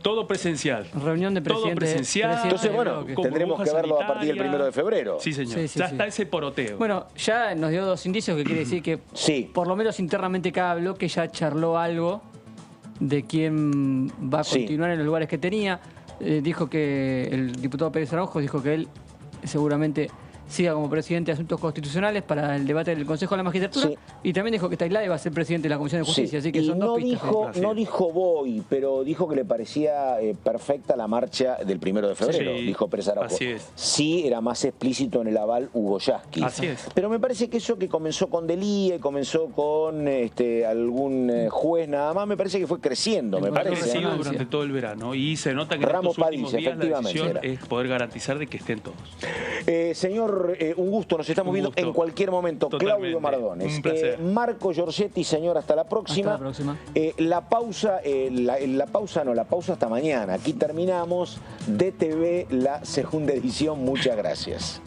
Todo presencial. Reunión de presidentes. Todo presencial. Entonces, bueno, tendremos que verlo a partir del 1 de febrero. Sí, señor. Ya está ese poroteo. Bueno, ya nos dio 2 indicios que quiere decir que por lo menos internamente cada bloque ya charló algo de quién va a continuar en los lugares que tenía. Dijo que el diputado Pérez Araujo dijo que él seguramente siga como presidente de Asuntos Constitucionales para el debate del Consejo de la Magistratura y también dijo que Tailade va a ser presidente de la Comisión de Justicia, así que son dos pistas. No dijo voy, pero dijo que le parecía perfecta la marcha del 1 de febrero, dijo Pérez Araujo. Así es. Sí, era más explícito en el aval Hugo Yasky. Así es. Pero me parece que eso que comenzó con Delía y comenzó con algún juez nada más, me parece que fue creciendo, me parece. Durante todo el verano y se nota que en estos últimos días la decisión es poder garantizar de que estén todos. Señor, un gusto, nos estamos viendo en cualquier momento. Totalmente. Claudio Mardones. Un placer. Marco Giorgetti, señor, hasta la próxima. Hasta la próxima. La pausa hasta mañana. Aquí terminamos DTV, la segunda edición. Muchas gracias.